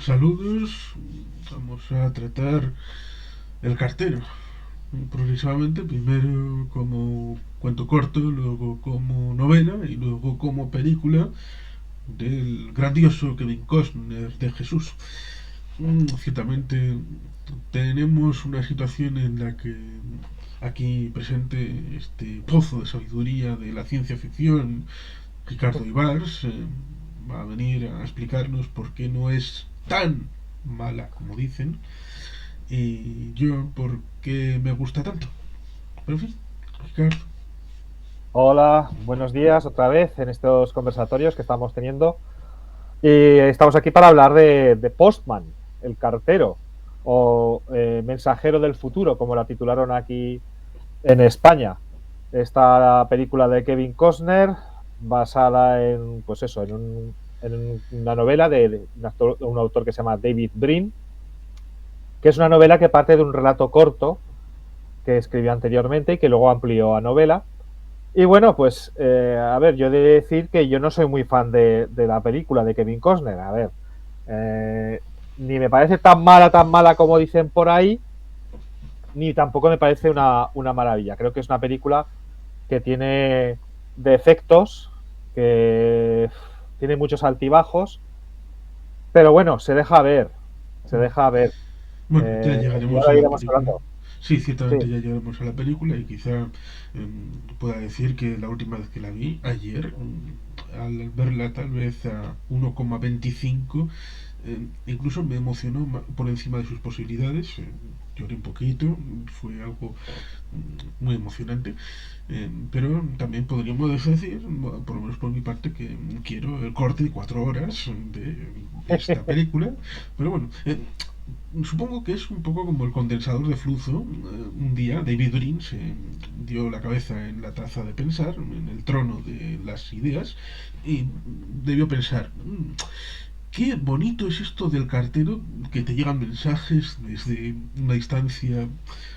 Saludos, vamos a tratar El cartero. Progresivamente, primero como cuento corto, luego como novela y luego como película del grandioso Kevin Costner de Jesús. Ciertamente tenemos una situación en la que aquí presente este pozo de sabiduría de la ciencia ficción, Ricardo Ibars, va a venir a explicarnos por qué no es tan mala como dicen y yo por qué me gusta tanto. Pero en fin, Ricardo. Hola, buenos días otra vez en estos conversatorios que estamos teniendo. Y estamos aquí para hablar de Postman, el cartero, o mensajero del futuro, como la titularon aquí en España. Esta película de Kevin Costner, basada en, pues eso, una novela de un autor que se llama David Brin, que es una novela que parte de un relato corto que escribió anteriormente y que luego amplió a novela. Y bueno, pues, a ver, yo he de decir que yo no soy muy fan de la película de Kevin Costner. A ver, eh, ni me parece tan mala como dicen por ahí, ni tampoco me parece una maravilla. Creo que es una película que tiene defectos, que tiene muchos altibajos, pero bueno, se deja ver. Bueno, ya Y llegaremos a ahora la iremos película. hablando. Sí, Sí, ciertamente ya llegaremos a la película y quizá pueda decir que la última vez que la vi, ayer, al verla tal vez a 1,25, incluso me emocionó por encima de sus posibilidades. Lloré un poquito, fue algo muy emocionante. Pero también podríamos decir, bueno, por lo menos por mi parte, que quiero el corte de 4 horas de esta película. Pero bueno, supongo que es un poco como el condensador de flujo. Un día David Brin se dio la cabeza en la taza de pensar, en el trono de las ideas, y debió pensar, qué bonito es esto del cartero, que te llegan mensajes desde una distancia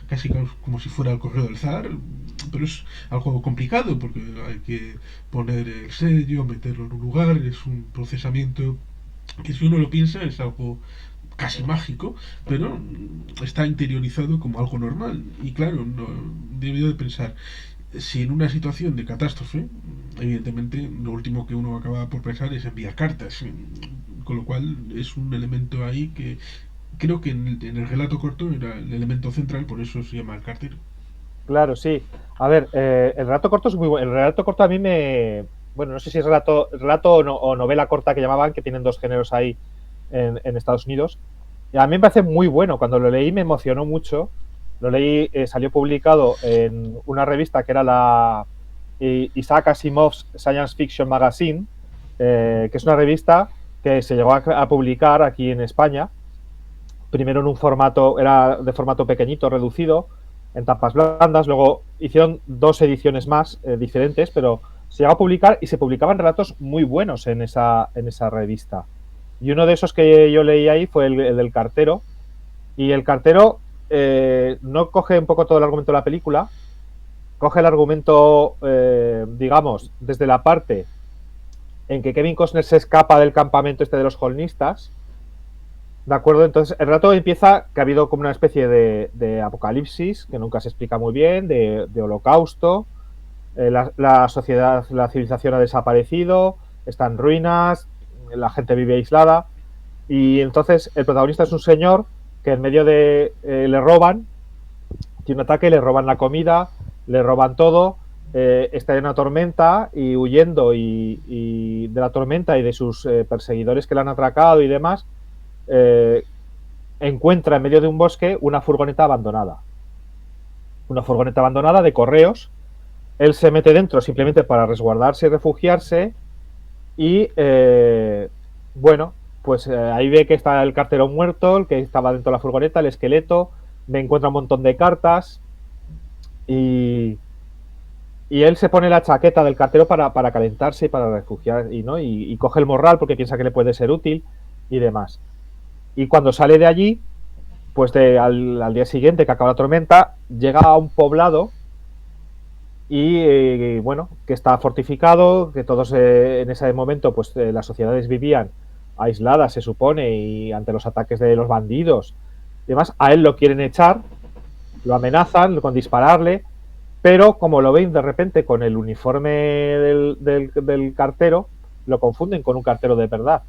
casi como si fuera el correo del zar, pero es algo complicado porque hay que poner el sello, meterlo en un lugar, es un procesamiento que si uno lo piensa es algo casi mágico, pero está interiorizado como algo normal. Y claro, no, debido de pensar, si en una situación de catástrofe, evidentemente lo último que uno acaba por pensar es enviar cartas, con lo cual es un elemento ahí que creo que en el relato corto era el elemento central, por eso se llama el cartero. claro, sí. A ver, el relato corto es muy bueno. El relato corto a mí me. Bueno, no sé si es relato o novela corta que llamaban, que tienen dos géneros ahí en Estados Unidos. Y a mí me parece muy bueno. Cuando lo leí me emocionó mucho. Lo leí, salió publicado en una revista que era la Isaac Asimov's Science Fiction Magazine, que es una revista que se llegó a publicar aquí en España primero en un formato, era de formato pequeñito, reducido, en tapas blandas, luego hicieron dos ediciones más diferentes, pero se llegó a publicar y se publicaban relatos muy buenos en esa revista. Y uno de esos que yo leí ahí fue el del cartero, y el cartero no coge un poco todo el argumento de la película, coge el argumento, digamos, desde la parte en que Kevin Costner se escapa del campamento este de los holnistas. De acuerdo, entonces el relato empieza que ha habido como una especie de apocalipsis, que nunca se explica muy bien, de holocausto, la sociedad, la civilización ha desaparecido, está en ruinas, la gente vive aislada, y entonces el protagonista es un señor que en medio de le roban, tiene un ataque, le roban la comida, le roban todo, está en una tormenta y huyendo y de la tormenta y de sus perseguidores que le han atracado y demás, eh, encuentra en medio de un bosque una furgoneta abandonada de correos. Él se mete dentro simplemente para resguardarse y refugiarse y bueno, pues ahí ve que está el cartero muerto, el que estaba dentro de la furgoneta, el esqueleto, me encuentra un montón de cartas y, y él se pone la chaqueta del cartero para calentarse y para refugiar y, ¿no? Y coge el morral porque piensa que le puede ser útil y demás. Y cuando sale de allí, pues al día siguiente que acaba la tormenta, llega a un poblado y bueno, que está fortificado, que todos en ese momento, pues las sociedades vivían aislada, se supone, y ante los ataques de los bandidos y demás, a él lo quieren echar, lo amenazan con dispararle, pero como lo ven de repente con el uniforme del cartero, lo confunden con un cartero de verdad.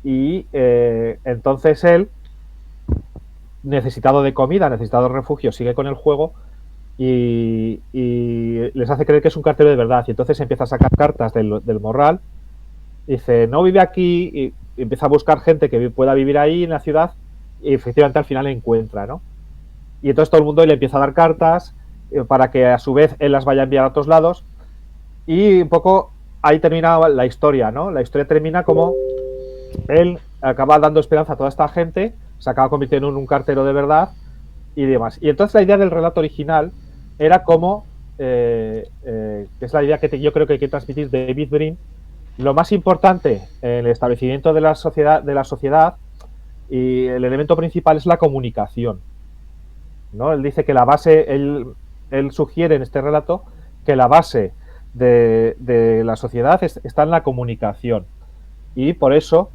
Y entonces él, necesitado de comida, necesitado de refugio, sigue con el juego y les hace creer que es un cartero de verdad. Y entonces empieza a sacar cartas del morral. Dice, no vive aquí, y empieza a buscar gente que pueda vivir ahí en la ciudad, y efectivamente al final encuentra, ¿no? Y entonces todo el mundo le empieza a dar cartas para que a su vez él las vaya a enviar a otros lados, y un poco ahí termina la historia, ¿no? La historia termina como él acaba dando esperanza a toda esta gente, se acaba convirtiendo en un cartero de verdad y demás. Y entonces la idea del relato original era como, que es la idea que yo creo que hay que transmitir de David Brin, lo más importante en el establecimiento de la sociedad y el elemento principal es la comunicación, ¿no? Él dice que la base, él sugiere en este relato que la base de la sociedad está en la comunicación, y por eso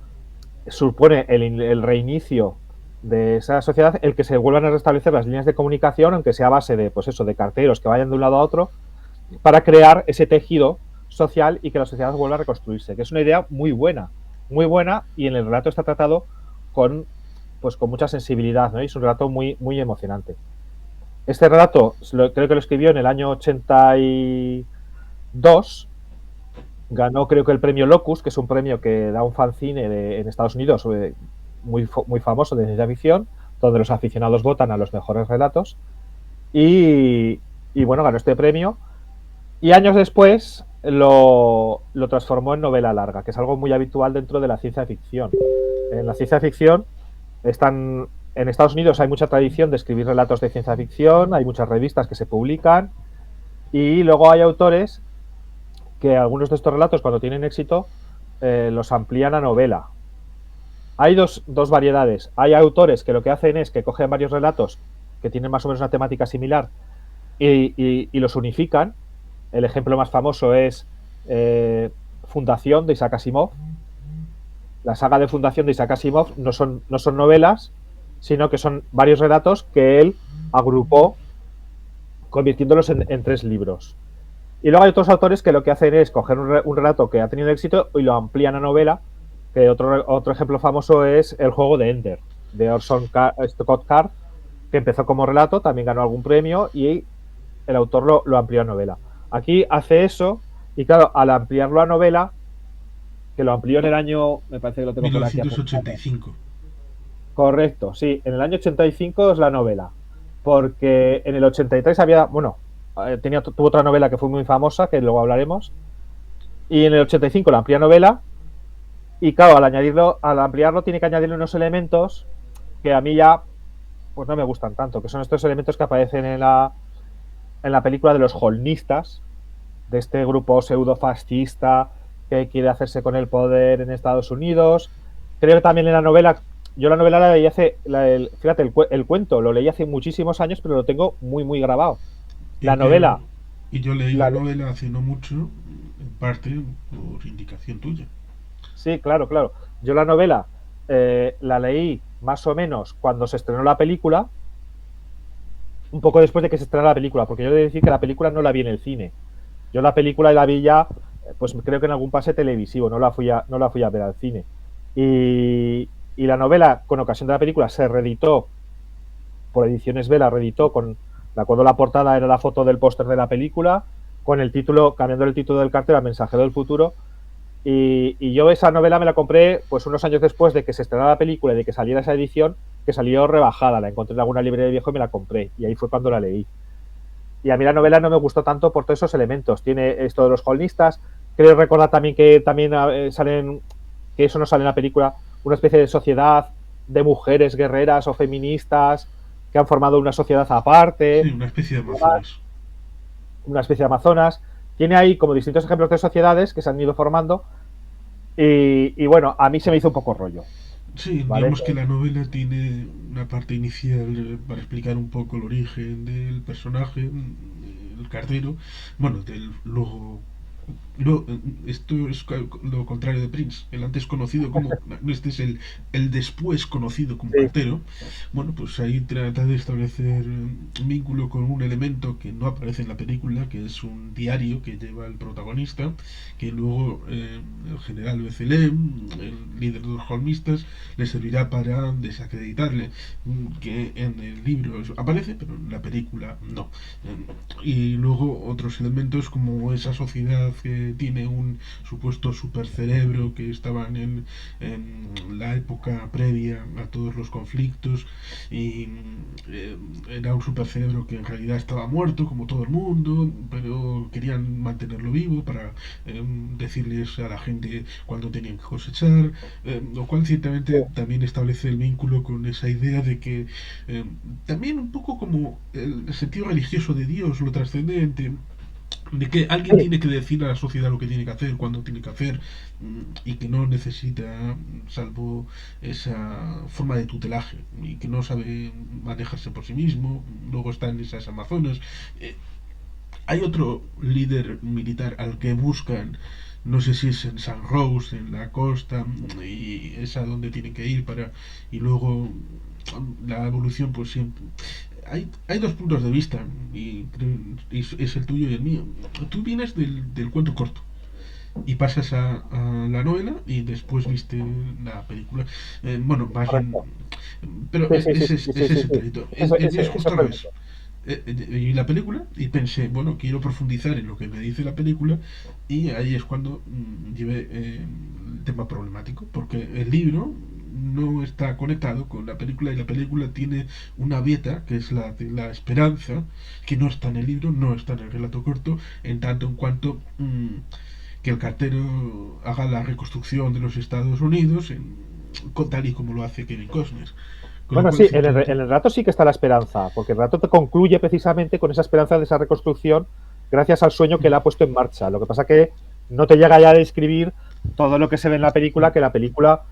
supone el reinicio de esa sociedad el que se vuelvan a restablecer las líneas de comunicación, aunque sea a base de, pues eso, de carteros que vayan de un lado a otro, para crear ese tejido social y que la sociedad vuelva a reconstruirse, que es una idea muy buena, y en el relato está tratado con, pues, con mucha sensibilidad, ¿no? Y es un relato muy, muy emocionante. Este relato creo que lo escribió en el año 82, ganó creo que el premio Locus, que es un premio que da un fanzine en Estados Unidos muy famoso de ciencia ficción, donde los aficionados votan a los mejores relatos, y, y bueno, ganó este premio, y años después lo transformó en novela larga, que es algo muy habitual dentro de la ciencia ficción. En la ciencia ficción en Estados Unidos hay mucha tradición de escribir relatos de ciencia ficción, hay muchas revistas que se publican, y luego hay autores que algunos de estos relatos, cuando tienen éxito, los amplían a novela. Hay dos variedades. Hay autores que lo que hacen es que cogen varios relatos que tienen más o menos una temática similar y los unifican. El ejemplo más famoso es Fundación, de Isaac Asimov. La saga de Fundación de Isaac Asimov no son novelas, sino que son varios relatos que él agrupó, convirtiéndolos en 3 libros. Y luego hay otros autores que lo que hacen es coger un relato que ha tenido éxito y lo amplían a novela, que otro ejemplo famoso es El juego de Ender, de Orson Scott Card, que empezó como relato, también ganó algún premio y el autor lo amplió a novela. Aquí hace eso, y claro, al ampliarlo a novela, que lo amplió en el año, me parece que lo tengo por aquí apuntado. 1985. Correcto, sí, en el año 85 es la novela, porque en el 83 había, bueno, tuvo otra novela que fue muy famosa, que luego hablaremos, y en el 85 la amplía novela, y claro, al ampliarlo tiene que añadirle unos elementos que a mí ya pues no me gustan tanto, que son estos elementos que aparecen en la película de los holnistas, de este grupo pseudo-fascista que quiere hacerse con el poder en Estados Unidos. Creo que también en la novela, yo la novela la leí fíjate, el cuento lo leí hace muchísimos años, pero lo tengo muy, muy grabado. La Y, novela, y yo leí la la, novela hace no mucho, en parte por indicación tuya. sí, claro, claro. Yo la novela la leí más o menos cuando se estrenó la película, un poco después de que se estrenara la película, porque yo he de decir que la película no la vi en el cine. Yo la película la vi ya, pues creo que en algún pase televisivo, no la fui a ver al cine. Y la novela, con ocasión de la película, se reeditó por Ediciones B, la reeditó de acuerdo a la portada, era la foto del póster de la película, con el título, cambiando el título del cartel a Mensajero del Futuro. Y yo esa novela me la compré pues unos años después de que se estrenara la película y de que saliera esa edición, que salió rebajada. La encontré en alguna librería de viejo y me la compré. Y ahí fue cuando la leí. Y a mí la novela no me gustó tanto por todos esos elementos. Tiene esto de los holnistas. Creo recordar también que también salen, que eso no sale en la película, una especie de sociedad de mujeres guerreras o feministas que han formado una sociedad Sí, aparte, una especie de Amazonas. una especie de Amazonas. Tiene ahí como distintos ejemplos de sociedades que se han ido formando. Y bueno, a mí se me hizo un poco rollo, Sí, ¿vale? digamos que la novela tiene una parte inicial para explicar un poco el origen del personaje, el cartero, bueno, del luego No, esto es lo contrario de Prince, el antes conocido como, este es el después conocido como Sí, cartero. Bueno, pues ahí trata de establecer un vínculo con un elemento que no aparece en la película, que es un diario que lleva el protagonista, que luego el general Becelem, el líder de los holmistas, le servirá para desacreditarle, que en el libro aparece, pero en la película no. Y luego otros elementos como esa sociedad que tiene un supuesto supercerebro que estaban en la época previa a todos los conflictos y era un supercerebro que en realidad estaba muerto como todo el mundo, pero querían mantenerlo vivo para decirles a la gente cuándo tenían que cosechar, lo cual sí. ciertamente también establece el vínculo con esa idea de que eh, también un poco como el sentido religioso de Dios, lo trascendente, de que alguien Sí. tiene que decir a la sociedad lo que tiene que hacer, cuándo tiene que hacer, y que no necesita, salvo esa forma de tutelaje, y que no sabe manejarse por sí mismo. Luego están esas amazonas. Eh, Hay otro líder militar al que buscan, no sé si es en San Rose, en la costa, y es a donde tienen que ir para. Y luego la evolución, pues siempre. Hay dos puntos de vista, y es el tuyo y el mío. Tú vienes del cuento corto y pasas a la novela y después viste la película. Bueno, más bien. Correcto. Pero Sí, sí, sí, sí, sí, sí, ese es sí, el sí. delito. Eso, El mío es eso justo es al revés. correcto. Vi la película y pensé, bueno, quiero profundizar en lo que me dice la película, y ahí es cuando llevé el tema problemático, porque el libro no está conectado con la película y la película tiene una beta, que es la de la esperanza, que no está en el libro, no está en el relato corto, en tanto en cuanto que el cartero haga la reconstrucción de los Estados Unidos tal y como lo hace Kevin Costner. Con lo Bueno, cual, sí, ciertamente, en el relato sí que está la esperanza, porque el relato te concluye precisamente con esa esperanza de esa reconstrucción gracias al sueño que él ha puesto en marcha. Lo que pasa que no te llega ya a describir todo lo que se ve en la película, que la película,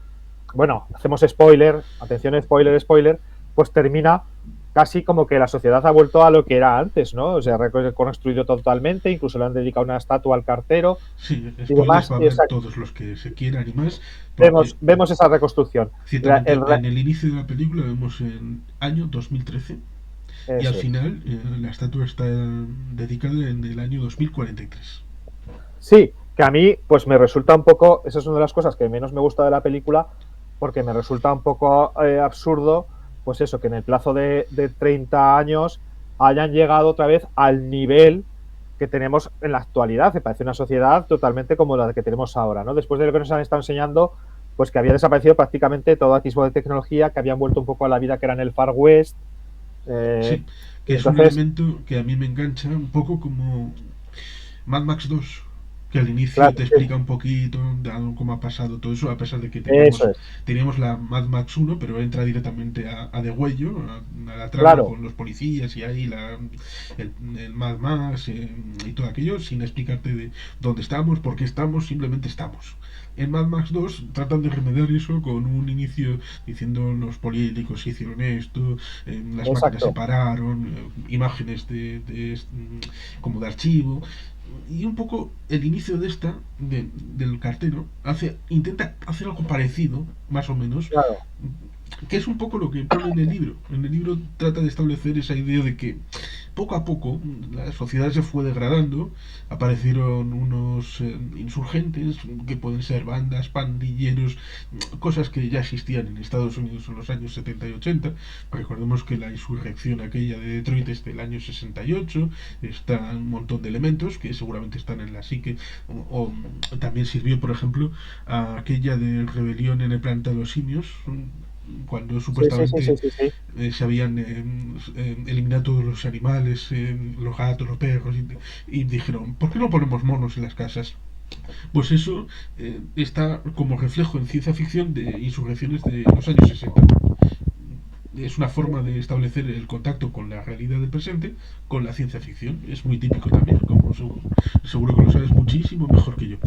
bueno, hacemos spoiler, atención, spoiler, spoiler, pues termina casi como que la sociedad ha vuelto a lo que era antes, ¿no? O sea, reconstruido totalmente, incluso le han dedicado una estatua al cartero sí, y spoilers demás. va a Y, o haber sea, todos los que se quieran y más, porque vemos esa reconstrucción. ciertamente en el inicio de la película vemos en año 2013 y al Eso es. final la estatua está dedicada en el año 2043. Sí, que a mí pues me resulta un poco, esa es una de las cosas que menos me gusta de la película, porque me resulta un poco absurdo, pues eso, que en el plazo de 30 años hayan llegado otra vez al nivel que tenemos en la actualidad. Me parece una sociedad totalmente como la que tenemos ahora, ¿no? Después de lo que nos han estado enseñando, pues que había desaparecido prácticamente todo atisbo de tecnología, que habían vuelto un poco a la vida que era en el Far West. Sí, Y que es un entonces, elemento que a mí me engancha un poco como Mad Max 2, que al inicio claro, te sí, explica un poquito de cómo ha pasado todo eso, a pesar de que eso es, teníamos la Mad Max 1, pero entra directamente a degüello, a la trama claro, con los policías y ahí el Mad Max y todo aquello, sin explicarte de dónde estamos, por qué estamos, simplemente estamos. En Mad Max 2 tratan de remediar eso con un inicio diciendo los políticos hicieron esto, las máquinas se exacto. pararon, imágenes como de archivo, y un poco el inicio de del cartero intenta hacer algo parecido, más o menos, Claro, que es un poco lo que pone en el libro. En el libro trata de establecer esa idea de que poco a poco la sociedad se fue degradando, aparecieron unos insurgentes que pueden ser bandas, pandilleros, cosas que ya existían en Estados Unidos en los años 70 y 80. Recordemos que la insurrección aquella de Detroit es del año 68, está un montón de elementos que seguramente están en la psique, también sirvió, por ejemplo, a aquella de rebelión en el planeta de los simios, cuando sí, sí, sí, sí, supuestamente sí, sí. se habían eliminado todos los animales, los gatos, los perros, y dijeron, ¿por qué no ponemos monos en las casas? Pues eso está como reflejo en ciencia ficción de insurrecciones de los años 60. Es una forma de establecer el contacto con la realidad del presente con la ciencia ficción. Es muy típico también, como seguro que lo sabes muchísimo mejor que yo.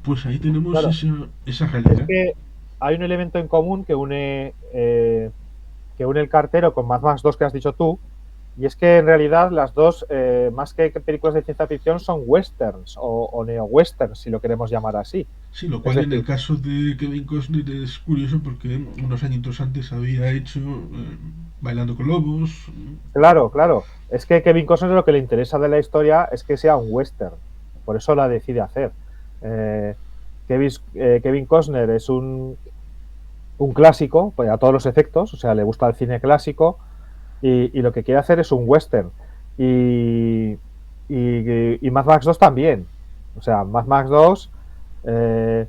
Pues ahí tenemos Claro, esa es realidad. que hay un elemento en común que une el cartero con Mad Max 2 que has dicho tú, Y es que en realidad las dos, más que películas de ciencia ficción, son westerns o neo-westerns, si lo queremos llamar así. Sí, lo Es cual en el decir, caso de Kevin Costner es curioso porque unos añitos antes había hecho Bailando con Lobos. claro, claro. Es que Kevin Costner lo que le interesa de la historia es que sea un western. Por eso la decide hacer. Eh, Kevin Costner es un clásico, pues a todos los efectos, o sea, le gusta el cine clásico y lo que quiere hacer es un western. Y, y Mad Max 2 también. O sea, Mad Max 2 eh,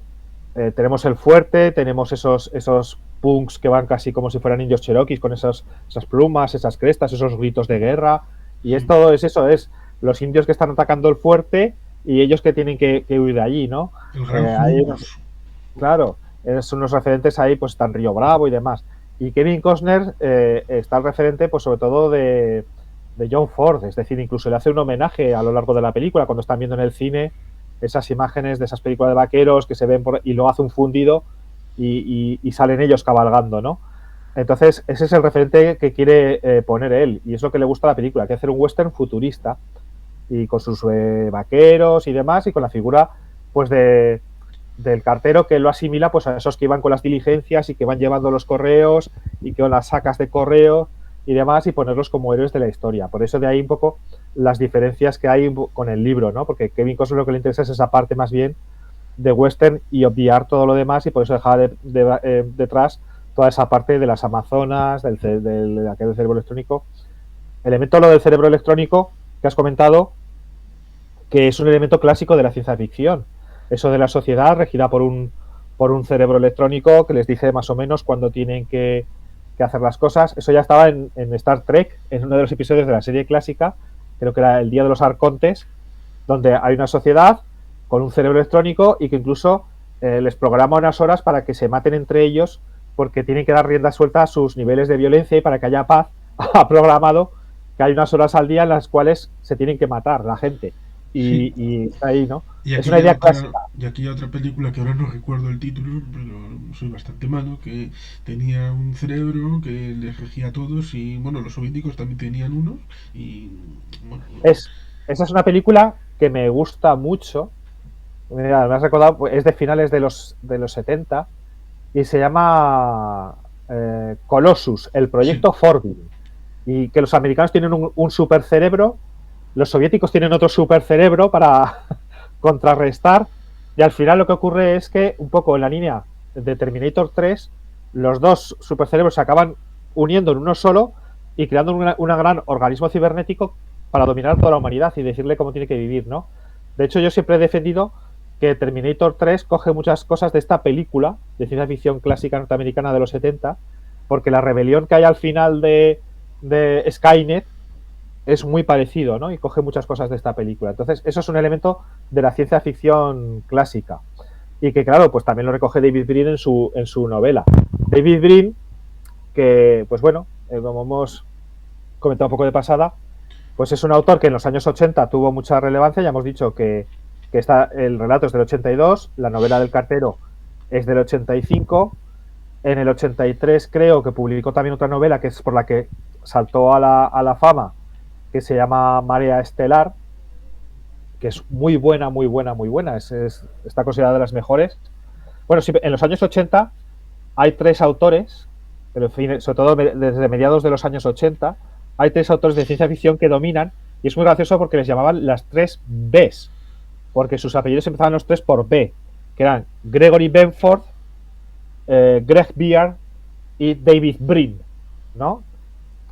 tenemos el fuerte, tenemos esos punks que van casi como si fueran indios cherokees con esas plumas, esas crestas, esos gritos de guerra. Y Sí, esto es eso, es los indios que están atacando el fuerte y ellos que tienen que huir de allí, ¿no? el Gran Hay unos, Hughes. claro, son unos referentes ahí, pues están Río Bravo y demás. Y Kevin Costner está el referente, pues sobre todo de John Ford, es decir, incluso le hace un homenaje a lo largo de la película, cuando están viendo en el cine esas imágenes de esas películas de vaqueros que se ven y luego hace un fundido y salen ellos cabalgando, ¿no? Entonces, ese es el referente que quiere poner él, y es lo que le gusta a la película, que hacer un western futurista, y con sus vaqueros y demás, y con la figura, pues, del cartero que lo asimila pues a esos que iban con las diligencias y que van llevando los correos y que con las sacas de correo y demás y ponerlos como héroes de la historia. Por eso de ahí un poco las diferencias que hay con el libro, ¿no? Porque Kevin Costner lo que le interesa es esa parte más bien de western y obviar todo lo demás y por eso dejaba detrás toda esa parte de las amazonas, de aquel cerebro electrónico. Elemento lo del cerebro electrónico que has comentado, que es un elemento clásico de la ciencia ficción. Eso de la sociedad regida por un cerebro electrónico que les dice más o menos cuándo tienen que hacer las cosas. Eso ya estaba en Star Trek, en uno de los episodios de la serie clásica, creo que era El Día de los Arcontes, donde hay una sociedad con un cerebro electrónico y que incluso les programa unas horas para que se maten entre ellos porque tienen que dar rienda suelta a sus niveles de violencia y para que haya paz ha programado que hay unas horas al día en las cuales se tienen que matar la gente. Sí, Y está ahí, ¿no? y Es una aquella idea otra, clásica. y aquella otra película que ahora no recuerdo el título, pero soy bastante malo, que tenía un cerebro que les regía a todos y bueno, los soviéticos también tenían uno y bueno, Es, esa es una película que me gusta mucho. Mira, me has recordado, pues, es de finales de los 70 y se llama Colossus, el sí, proyecto Forbin. Y que los americanos tienen un supercerebro, los soviéticos tienen otro supercerebro para contrarrestar, y al final lo que ocurre es que, un poco en la línea de Terminator 3, los dos supercerebros se acaban uniendo en uno solo y creando una gran organismo cibernético para dominar toda la humanidad y decirle cómo tiene que vivir, ¿no? De hecho, yo siempre he defendido que Terminator 3 coge muchas cosas de esta película de ciencia ficción clásica norteamericana de los 70, porque la rebelión que hay al final de Skynet es muy parecido, ¿no? Y coge muchas cosas de esta película. Entonces, eso es un elemento de la ciencia ficción clásica. Y que, claro, pues también lo recoge David Brin en su novela. David Brin, que, pues bueno, como hemos comentado un poco de pasada, pues es un autor que en los años 80 tuvo mucha relevancia. Ya hemos dicho que el relato es del 82, la novela del cartero es del 85. En el 83 creo que publicó también otra novela que es por la que saltó a la fama, que se llama Marea Estelar, que es muy buena, muy buena, muy buena. Está considerada de las mejores. Bueno, sí, en los años 80 hay tres autores, pero en fin, sobre todo desde mediados de los años 80, hay tres autores de ciencia ficción que dominan, y es muy gracioso porque les llamaban las tres Bs, porque sus apellidos empezaban los tres por B, que eran Gregory Benford, Greg Beard y David Brin, ¿no?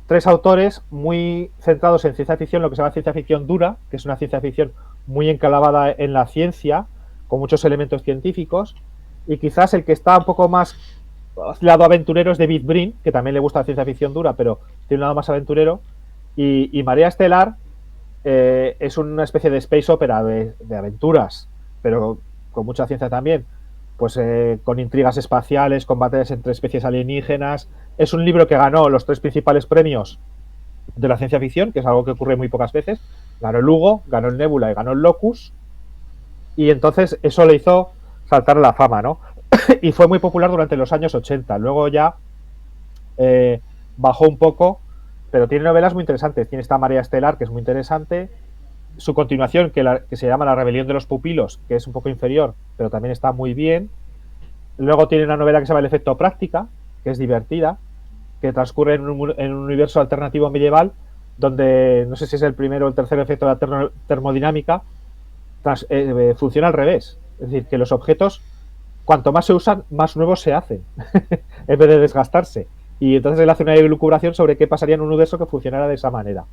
Tres autores muy centrados en ciencia ficción, lo que se llama ciencia ficción dura, que es una ciencia ficción muy enclavada en la ciencia, con muchos elementos científicos, y quizás el que está un poco más lado aventurero es David Brin, que también le gusta la ciencia ficción dura, pero tiene un lado más aventurero, y Marea Estelar es una especie de space opera de aventuras, pero con mucha ciencia también, pues con intrigas espaciales, combates entre especies alienígenas. Es un libro que ganó los tres principales premios de la ciencia ficción, que es algo que ocurre muy pocas veces. Ganó el Hugo, ganó el Nebula y ganó el Locus, y entonces eso le hizo saltar a la fama, ¿no? Y fue muy popular durante los años 80. Luego ya bajó un poco pero tiene novelas muy interesantes. Tiene esta Marea Estelar, que es muy interesante. Su continuación, que se llama La Rebelión de los Pupilos, que es un poco inferior, pero también está muy bien. Luego tiene una novela que se llama El Efecto Práctica, que es divertida, que transcurre en un universo alternativo medieval, donde no sé si es el primero o el tercer efecto de la termodinámica, funciona al revés. Es decir, que los objetos, cuanto más se usan, más nuevos se hacen, en vez de desgastarse. Y entonces él hace una elucubración sobre qué pasaría en un universo que funcionara de esa manera.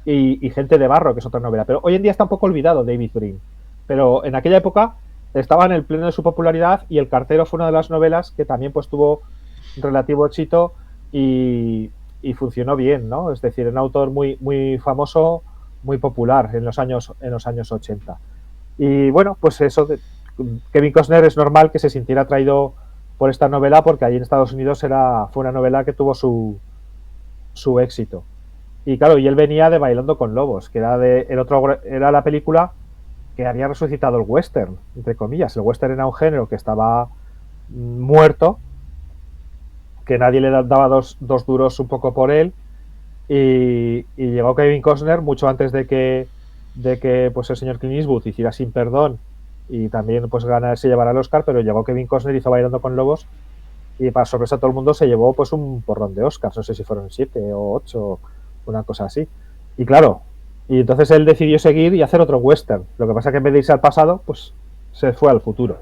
Y Gente de Barro, que es otra novela. Pero hoy en día está un poco olvidado David Brin. Pero en aquella época estaba en el pleno de su popularidad, y El Cartero fue una de las novelas que también pues tuvo relativo éxito y funcionó bien, ¿no? Es decir, un autor muy, muy famoso, muy popular en los años 80. Y bueno, pues eso, Kevin Costner es normal que se sintiera atraído por esta novela, porque allí en Estados Unidos fue una novela que tuvo su éxito. Y claro, y él venía de Bailando con Lobos, que era la película que había resucitado el western, entre comillas. El western era un género que estaba muerto, que nadie le daba dos duros un poco por él, y llegó Kevin Costner mucho antes de que pues el señor Clint Eastwood hiciera Sin Perdón y también pues se llevara el Oscar, pero llegó Kevin Costner, hizo Bailando con Lobos, y para sorpresa de todo el mundo se llevó pues un porrón de Oscars, no sé si fueron 7 o 8, una cosa así. Y claro, y entonces él decidió seguir y hacer otro western. Lo que pasa es que en vez de irse al pasado, pues se fue al futuro.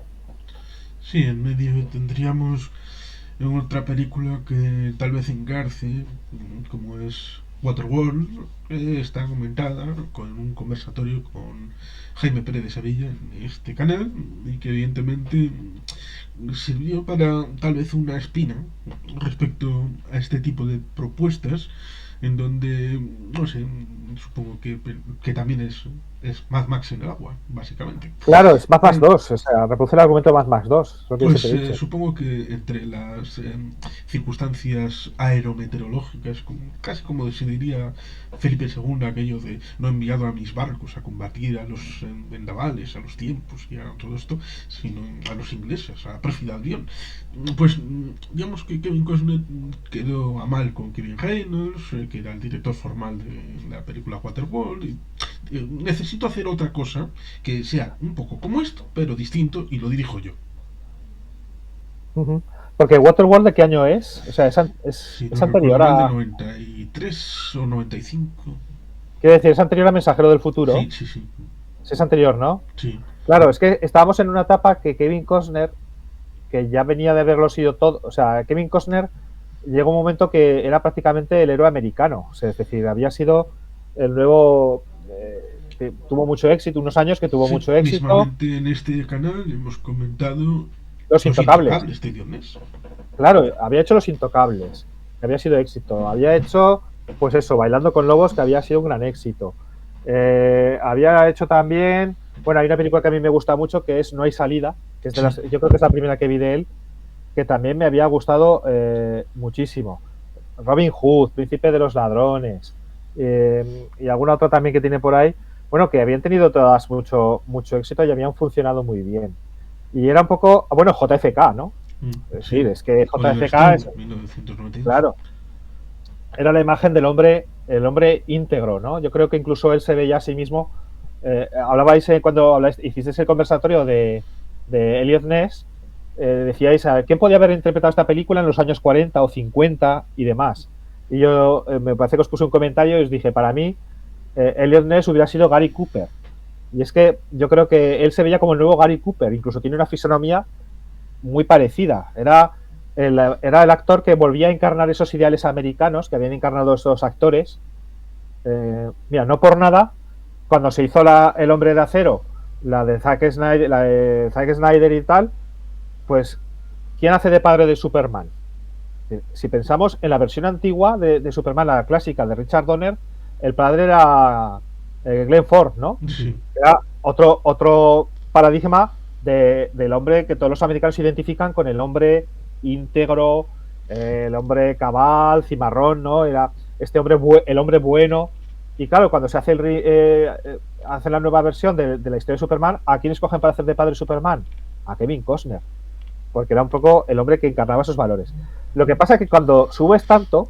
Sí, en medio tendríamos otra película que tal vez engarce, como es Waterworld, que está comentada con un conversatorio con Jaime Pérez de Sevilla en este canal, y que evidentemente sirvió para tal vez una espina respecto a este tipo de propuestas, en donde, no sé, supongo que también es Mad Max en el agua, básicamente. Claro, es Mad Max 2, o sea, reproduce el argumento de Mad Max 2, lo que Pues siempre he dicho. supongo que entre las circunstancias aerometeorológicas, casi como se diría Felipe II, aquello de no he enviado a mis barcos a combatir a los vendavales, a los tiempos y a todo esto, sino a los ingleses, a la pérfida Albión. Pues digamos que Kevin Costner quedó a mal con Kevin Reynolds, que era el director formal de la película Waterworld, y necesito hacer otra cosa que sea un poco como esto, pero distinto, y lo dirijo yo. Porque Waterworld, ¿de qué año es? O sea, Si es no recuerdo anterior mal, de a... 93 o 95. Quiero decir, es anterior a Mensajero del Futuro. Sí, sí, sí. Es anterior, ¿no? Sí. Claro, es que estábamos en una etapa que Kevin Costner, que ya venía de haberlo sido todo, o sea, Kevin Costner llegó un momento que era prácticamente el héroe americano, o sea, es decir, había sido el nuevo, que tuvo mucho éxito, unos años que tuvo Sí, mucho éxito. mismamente en este canal hemos comentado Los Los Intocables. Intocables de Dionés. Claro, había hecho Los Intocables, que había sido éxito. Había hecho, pues eso, Bailando con Lobos, que había sido un gran éxito. Había hecho también, bueno, hay una película que a mí me gusta mucho, que es No hay salida, que es de las, yo creo que es la primera que vi de él, que también me había gustado muchísimo. Robin Hood, Príncipe de los Ladrones, y alguna otra también que tiene por ahí, bueno, que habían tenido todas mucho éxito y habían funcionado muy bien. Y era un poco, bueno, JFK, ¿no? Es decir, es que Oliver JFK Stone, es, 1992. claro, era la imagen del hombre, el hombre íntegro, ¿no? Yo creo que incluso él se veía a sí mismo. Hablabais cuando hicisteis el conversatorio de Elliot Ness, decíais a quién podía haber interpretado esta película en los años 40 o 50 y demás. Y yo me parece que os puse un comentario y os dije, para mí, Elliot Ness hubiera sido Gary Cooper. Y es que yo creo que él se veía como el nuevo Gary Cooper, incluso tiene una fisonomía muy parecida. Era el actor que volvía a encarnar esos ideales americanos que habían encarnado esos actores. Mira, no por nada, cuando se hizo El Hombre de Acero, la de Zack Snyder y tal, pues, ¿quién hace de padre de Superman? Si pensamos en la versión antigua de Superman, la clásica de Richard Donner, el padre era Glenn Ford, ¿no? Sí. Era otro paradigma del hombre que todos los americanos identifican con el hombre íntegro, el hombre cabal, cimarrón, ¿no? Era este hombre, el hombre bueno. Y claro, cuando se hace la nueva versión de la historia de Superman, ¿a quién escogen para hacer de padre Superman? A Kevin Costner, porque era un poco el hombre que encarnaba esos valores. Lo que pasa es que cuando subes tanto,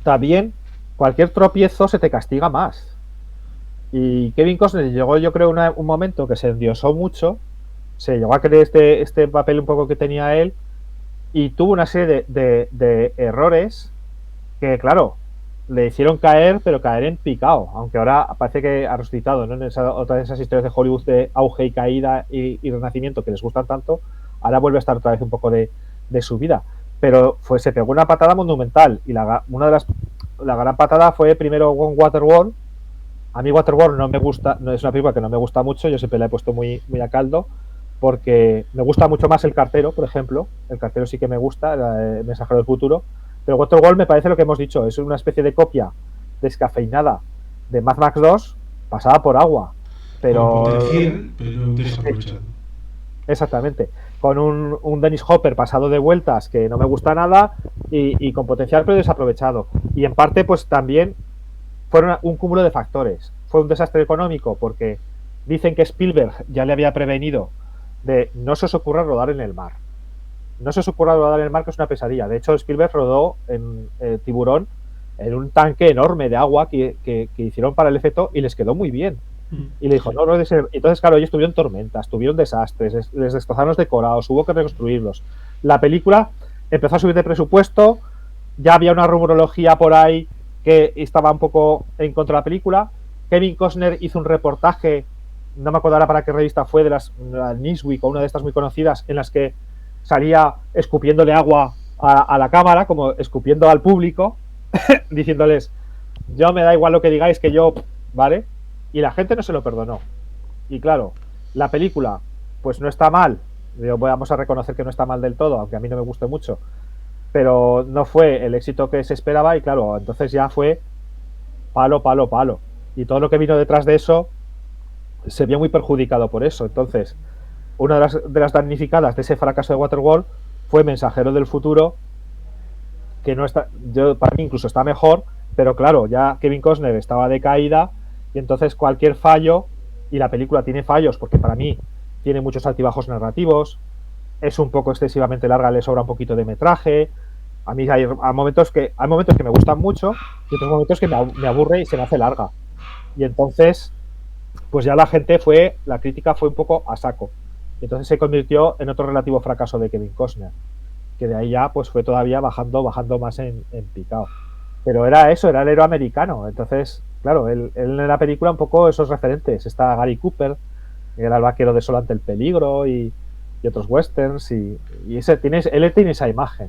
también cualquier tropiezo se te castiga más. Y Kevin Costner llegó, yo creo, un momento que se endiosó mucho, se llegó a creer este papel un poco que tenía él, y tuvo una serie de errores que, claro, le hicieron caer, pero caer en picado, aunque ahora parece que ha resucitado, ¿no? En otra de esas historias de Hollywood de auge y caída y renacimiento que les gustan tanto, ahora vuelve a estar otra vez un poco de su vida. Pero se pegó una patada monumental, y una de la gran patada fue primero con Waterworld. A mí Waterworld no me gusta, no es una película que no me gusta mucho, yo siempre la he puesto muy, muy a caldo, porque me gusta mucho más El Cartero, por ejemplo. El Cartero sí que me gusta, el Mensajero del Futuro, pero Waterworld me parece lo que hemos dicho, es una especie de copia descafeinada de Mad Max 2 pasada por agua, Con pero potencial, pero desaprovechado. exactamente, con un Dennis Hopper pasado de vueltas que no me gusta nada, y con potencial pero desaprovechado. Y en parte pues también fueron un cúmulo de factores. Fue un desastre económico porque dicen que Spielberg ya le había prevenido de no se os ocurra rodar en el mar. No se os ocurra rodar en el mar, que es una pesadilla. De hecho, Spielberg rodó en Tiburón en un tanque enorme de agua que hicieron para el efecto, y les quedó muy bien. Y le dijo, no, no, entonces, claro, ellos tuvieron tormentas, tuvieron desastres, les destrozaron los decorados, hubo que reconstruirlos. La película empezó a subir de presupuesto, ya había una rumorología por ahí que estaba un poco en contra de la película. Kevin Costner hizo un reportaje, no me acuerdo ahora para qué revista fue, de la Newsweek o una de estas muy conocidas, en las que salía escupiéndole agua a la cámara, como escupiendo al público, diciéndoles, yo me da igual lo que digáis, que yo, ¿vale? Y la gente no se lo perdonó. Y claro, la película, pues no está mal, vamos a reconocer que no está mal del todo, aunque a mí no me guste mucho, pero no fue el éxito que se esperaba, y claro, entonces ya fue palo, palo, palo. Y todo lo que vino detrás de eso se vio muy perjudicado por eso. Entonces, una de las damnificadas de ese fracaso de Waterworld fue Mensajero del Futuro, que no está, para mí incluso está mejor, pero claro, ya Kevin Costner estaba de caída, y entonces cualquier fallo, y la película tiene fallos porque para mí tiene muchos altibajos narrativos, es un poco excesivamente larga, le sobra un poquito de metraje. A mí hay momentos que me gustan mucho, y otros momentos que me aburre y se me hace larga. Y entonces, pues ya la crítica fue un poco a saco. Y entonces se convirtió en otro relativo fracaso de Kevin Costner, que de ahí ya pues fue todavía bajando más en picado. Pero era eso, era el héroe americano. Entonces, claro, él en la película un poco esos referentes. Está Gary Cooper, que era el vaquero de Solo ante el peligro, y otros westerns, y él tiene esa imagen.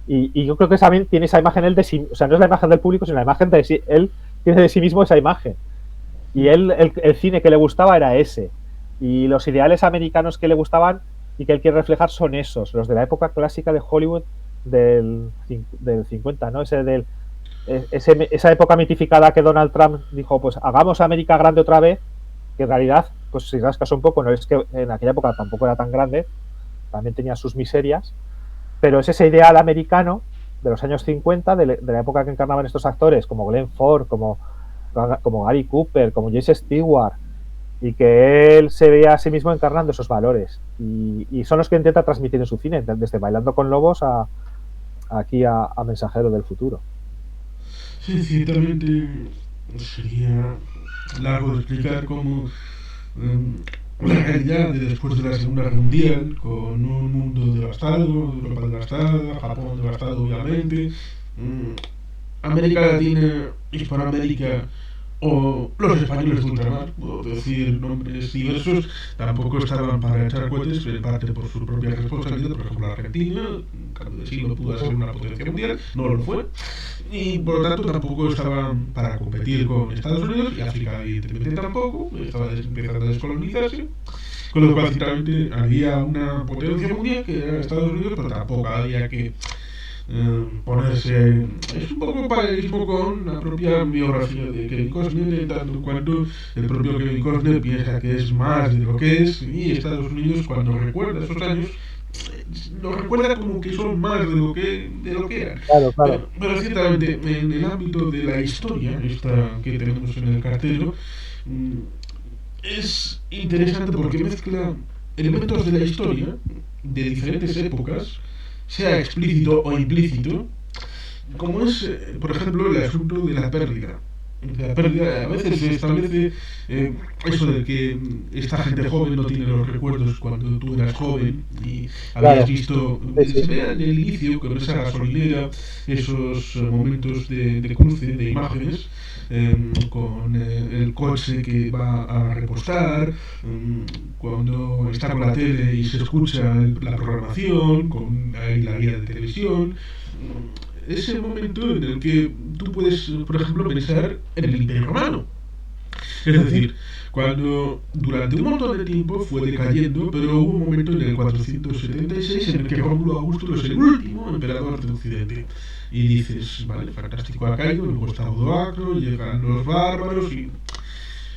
Y yo creo que también tiene esa imagen él de sí, o sea, no es la imagen del público, sino la imagen de sí, él tiene de sí mismo esa imagen. Y él, el cine que le gustaba era ese. Y los ideales americanos que le gustaban y que él quiere reflejar son esos, los de la época clásica de Hollywood del 50, ¿no? Esa época mitificada que Donald Trump dijo, pues hagamos América grande otra vez, que en realidad, pues si rascas un poco, no es que en aquella época tampoco era tan grande, también tenía sus miserias, pero es ese ideal americano de los años 50, de la época que encarnaban estos actores, como Glenn Ford, como Gary Cooper, como Jason Stewart, y que él se veía a sí mismo encarnando esos valores. Y son los que intenta transmitir en su cine, desde Bailando con Lobos aquí a Mensajero del Futuro. Sí, ciertamente sería largo de explicar cómo la realidad de después de la Segunda Guerra Mundial, con un mundo devastado, Europa devastada, Japón devastado obviamente, América Latina, Hispanoamérica o los españoles de ultramar, por decir nombres diversos, tampoco estaban para echar cohetes, en parte por su propia responsabilidad. Por ejemplo, Argentina, en cambio de siglo, pudo ser una potencia mundial, no lo fue, y por lo tanto tampoco estaban para competir con Estados Unidos, y África evidentemente tampoco, estaba empezando a descolonizarse, con lo cual ciertamente había una potencia mundial que era Estados Unidos, pero tampoco había que ponerse. Es un poco paralelismo con la propia biografía de Kevin Costner, en tanto en cuanto el propio Kevin Costner piensa que es más de lo que es, y Estados Unidos, cuando recuerda esos años, lo recuerda como que son más de lo que eran. Claro, claro. Pero ciertamente, en el ámbito de la historia, esta que tenemos en el cartero, es interesante porque mezcla elementos de la historia de diferentes épocas, sea explícito o implícito, como es, por ejemplo, el asunto de la pérdida. La pérdida, a veces se establece eso de que esta gente joven no tiene los recuerdos cuando tú eras joven y habías Claro, visto, sí, se sí, ve en el inicio con esa gasolinera, esos momentos de cruce de imágenes, con el coche que va a repostar, cuando está con la tele y se escucha la programación, con ahí la guía de televisión, ese momento en el que tú puedes, por ejemplo, pensar en el Imperio Romano. Es ujú, decir, cuando durante un montón de tiempo fue decayendo, pero hubo un momento en el 476 en el que Rómulo Augusto es el último emperador de Occidente. Y dices, vale, fantástico, ha caído, luego está Odoacro, llegan los bárbaros y...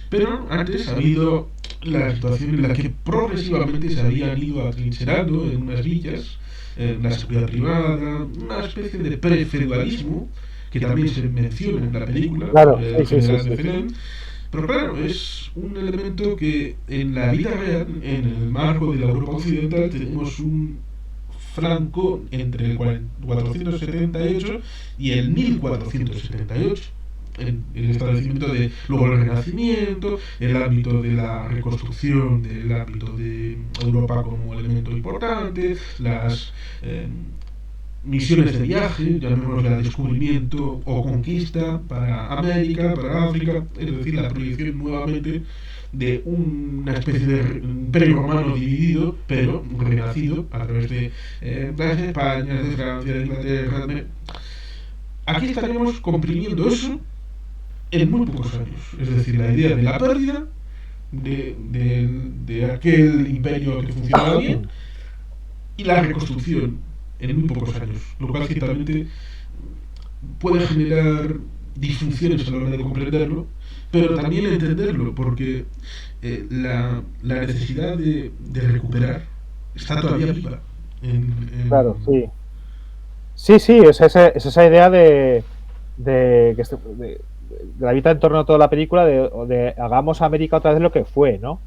Pero antes ha habido la situación en la que progresivamente se habían ido atrincherando en unas villas, la seguridad privada, una especie de prefeudalismo que también se menciona en la película, claro, el sí, sí, sí, general sí. Bethlen. Pero claro, es un elemento que en la vida real, en el marco de la Europa occidental, tenemos un franco entre el 478 y el 1478 en el establecimiento de luego el Renacimiento, el ámbito de la reconstrucción del ámbito de Europa como elemento importante, las misiones de viaje, llamémosla descubrimiento o conquista para América, para África, es decir, la proyección nuevamente de una especie de imperio romano dividido, pero renacido a través de las Españas, de Francia, de Inglaterra. Aquí estaríamos comprimiendo eso en muy pocos años. Es decir, la idea de la pérdida de aquel imperio que funcionaba bien y la reconstrucción en muy pocos años, lo cual ciertamente puede generar disfunciones a la hora de comprenderlo, pero también entenderlo, porque la necesidad de recuperar está todavía viva. Claro, sí. Sí, sí, es esa idea de que gravita en torno a toda la película de hagamos a América otra vez lo que fue, ¿no?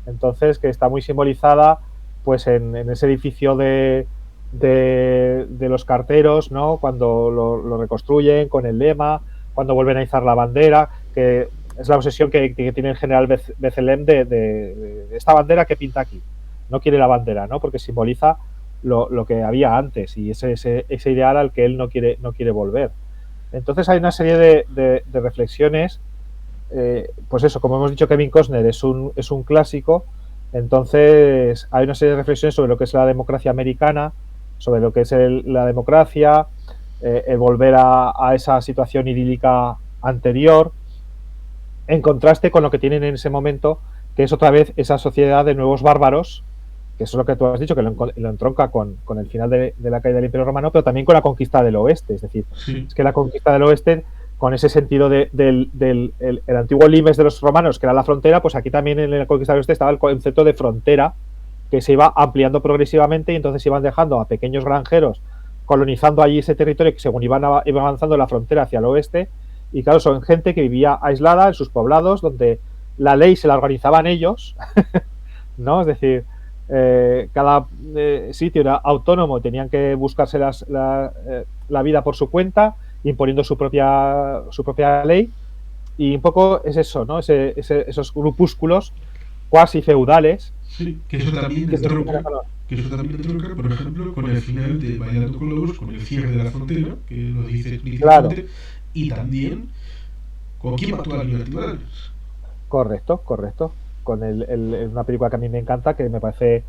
Entonces, que está muy simbolizada pues en ese edificio de los carteros, ¿no? Cuando lo reconstruyen con el lema, cuando vuelven a izar la bandera, que es la obsesión que tiene el general Becelem de esta bandera que pinta aquí. No quiere la bandera, ¿no? Porque simboliza lo que había antes y ese ideal al que él no quiere volver. Entonces hay una serie de reflexiones, pues eso, como hemos dicho, Kevin Costner es un clásico, entonces hay una serie de reflexiones sobre lo que es la democracia americana, sobre lo que es la democracia, el volver a esa situación idílica anterior, en contraste con lo que tienen en ese momento, que es otra vez esa sociedad de nuevos bárbaros, que eso es lo que tú has dicho, que lo entronca con el final de la caída del Imperio Romano, pero también con la conquista del oeste. Es decir, Sí, es que la conquista del oeste, con ese sentido del el antiguo limes de los romanos, que era la frontera, pues aquí también en la conquista del oeste estaba el concepto de frontera, que se iba ampliando progresivamente y entonces iban dejando a pequeños granjeros colonizando allí ese territorio que según iba avanzando la frontera hacia el oeste. Y claro, son gente que vivía aislada en sus poblados, donde la ley se la organizaban ellos, ¿no? Es decir, cada sitio era autónomo, tenían que buscarse la vida por su cuenta, imponiendo su propia ley, y un poco es eso, ¿no? Esos grupúsculos cuasi feudales sí, que eso también que se entronca, que eso también entronca, por ejemplo, con el final de Bailando con Lobos, con el cierre de la frontera, que lo dice claro, explícitamente, y también con quién mató a Liberty Valance. correcto, correcto. Con una película que a mí me encanta, que me parece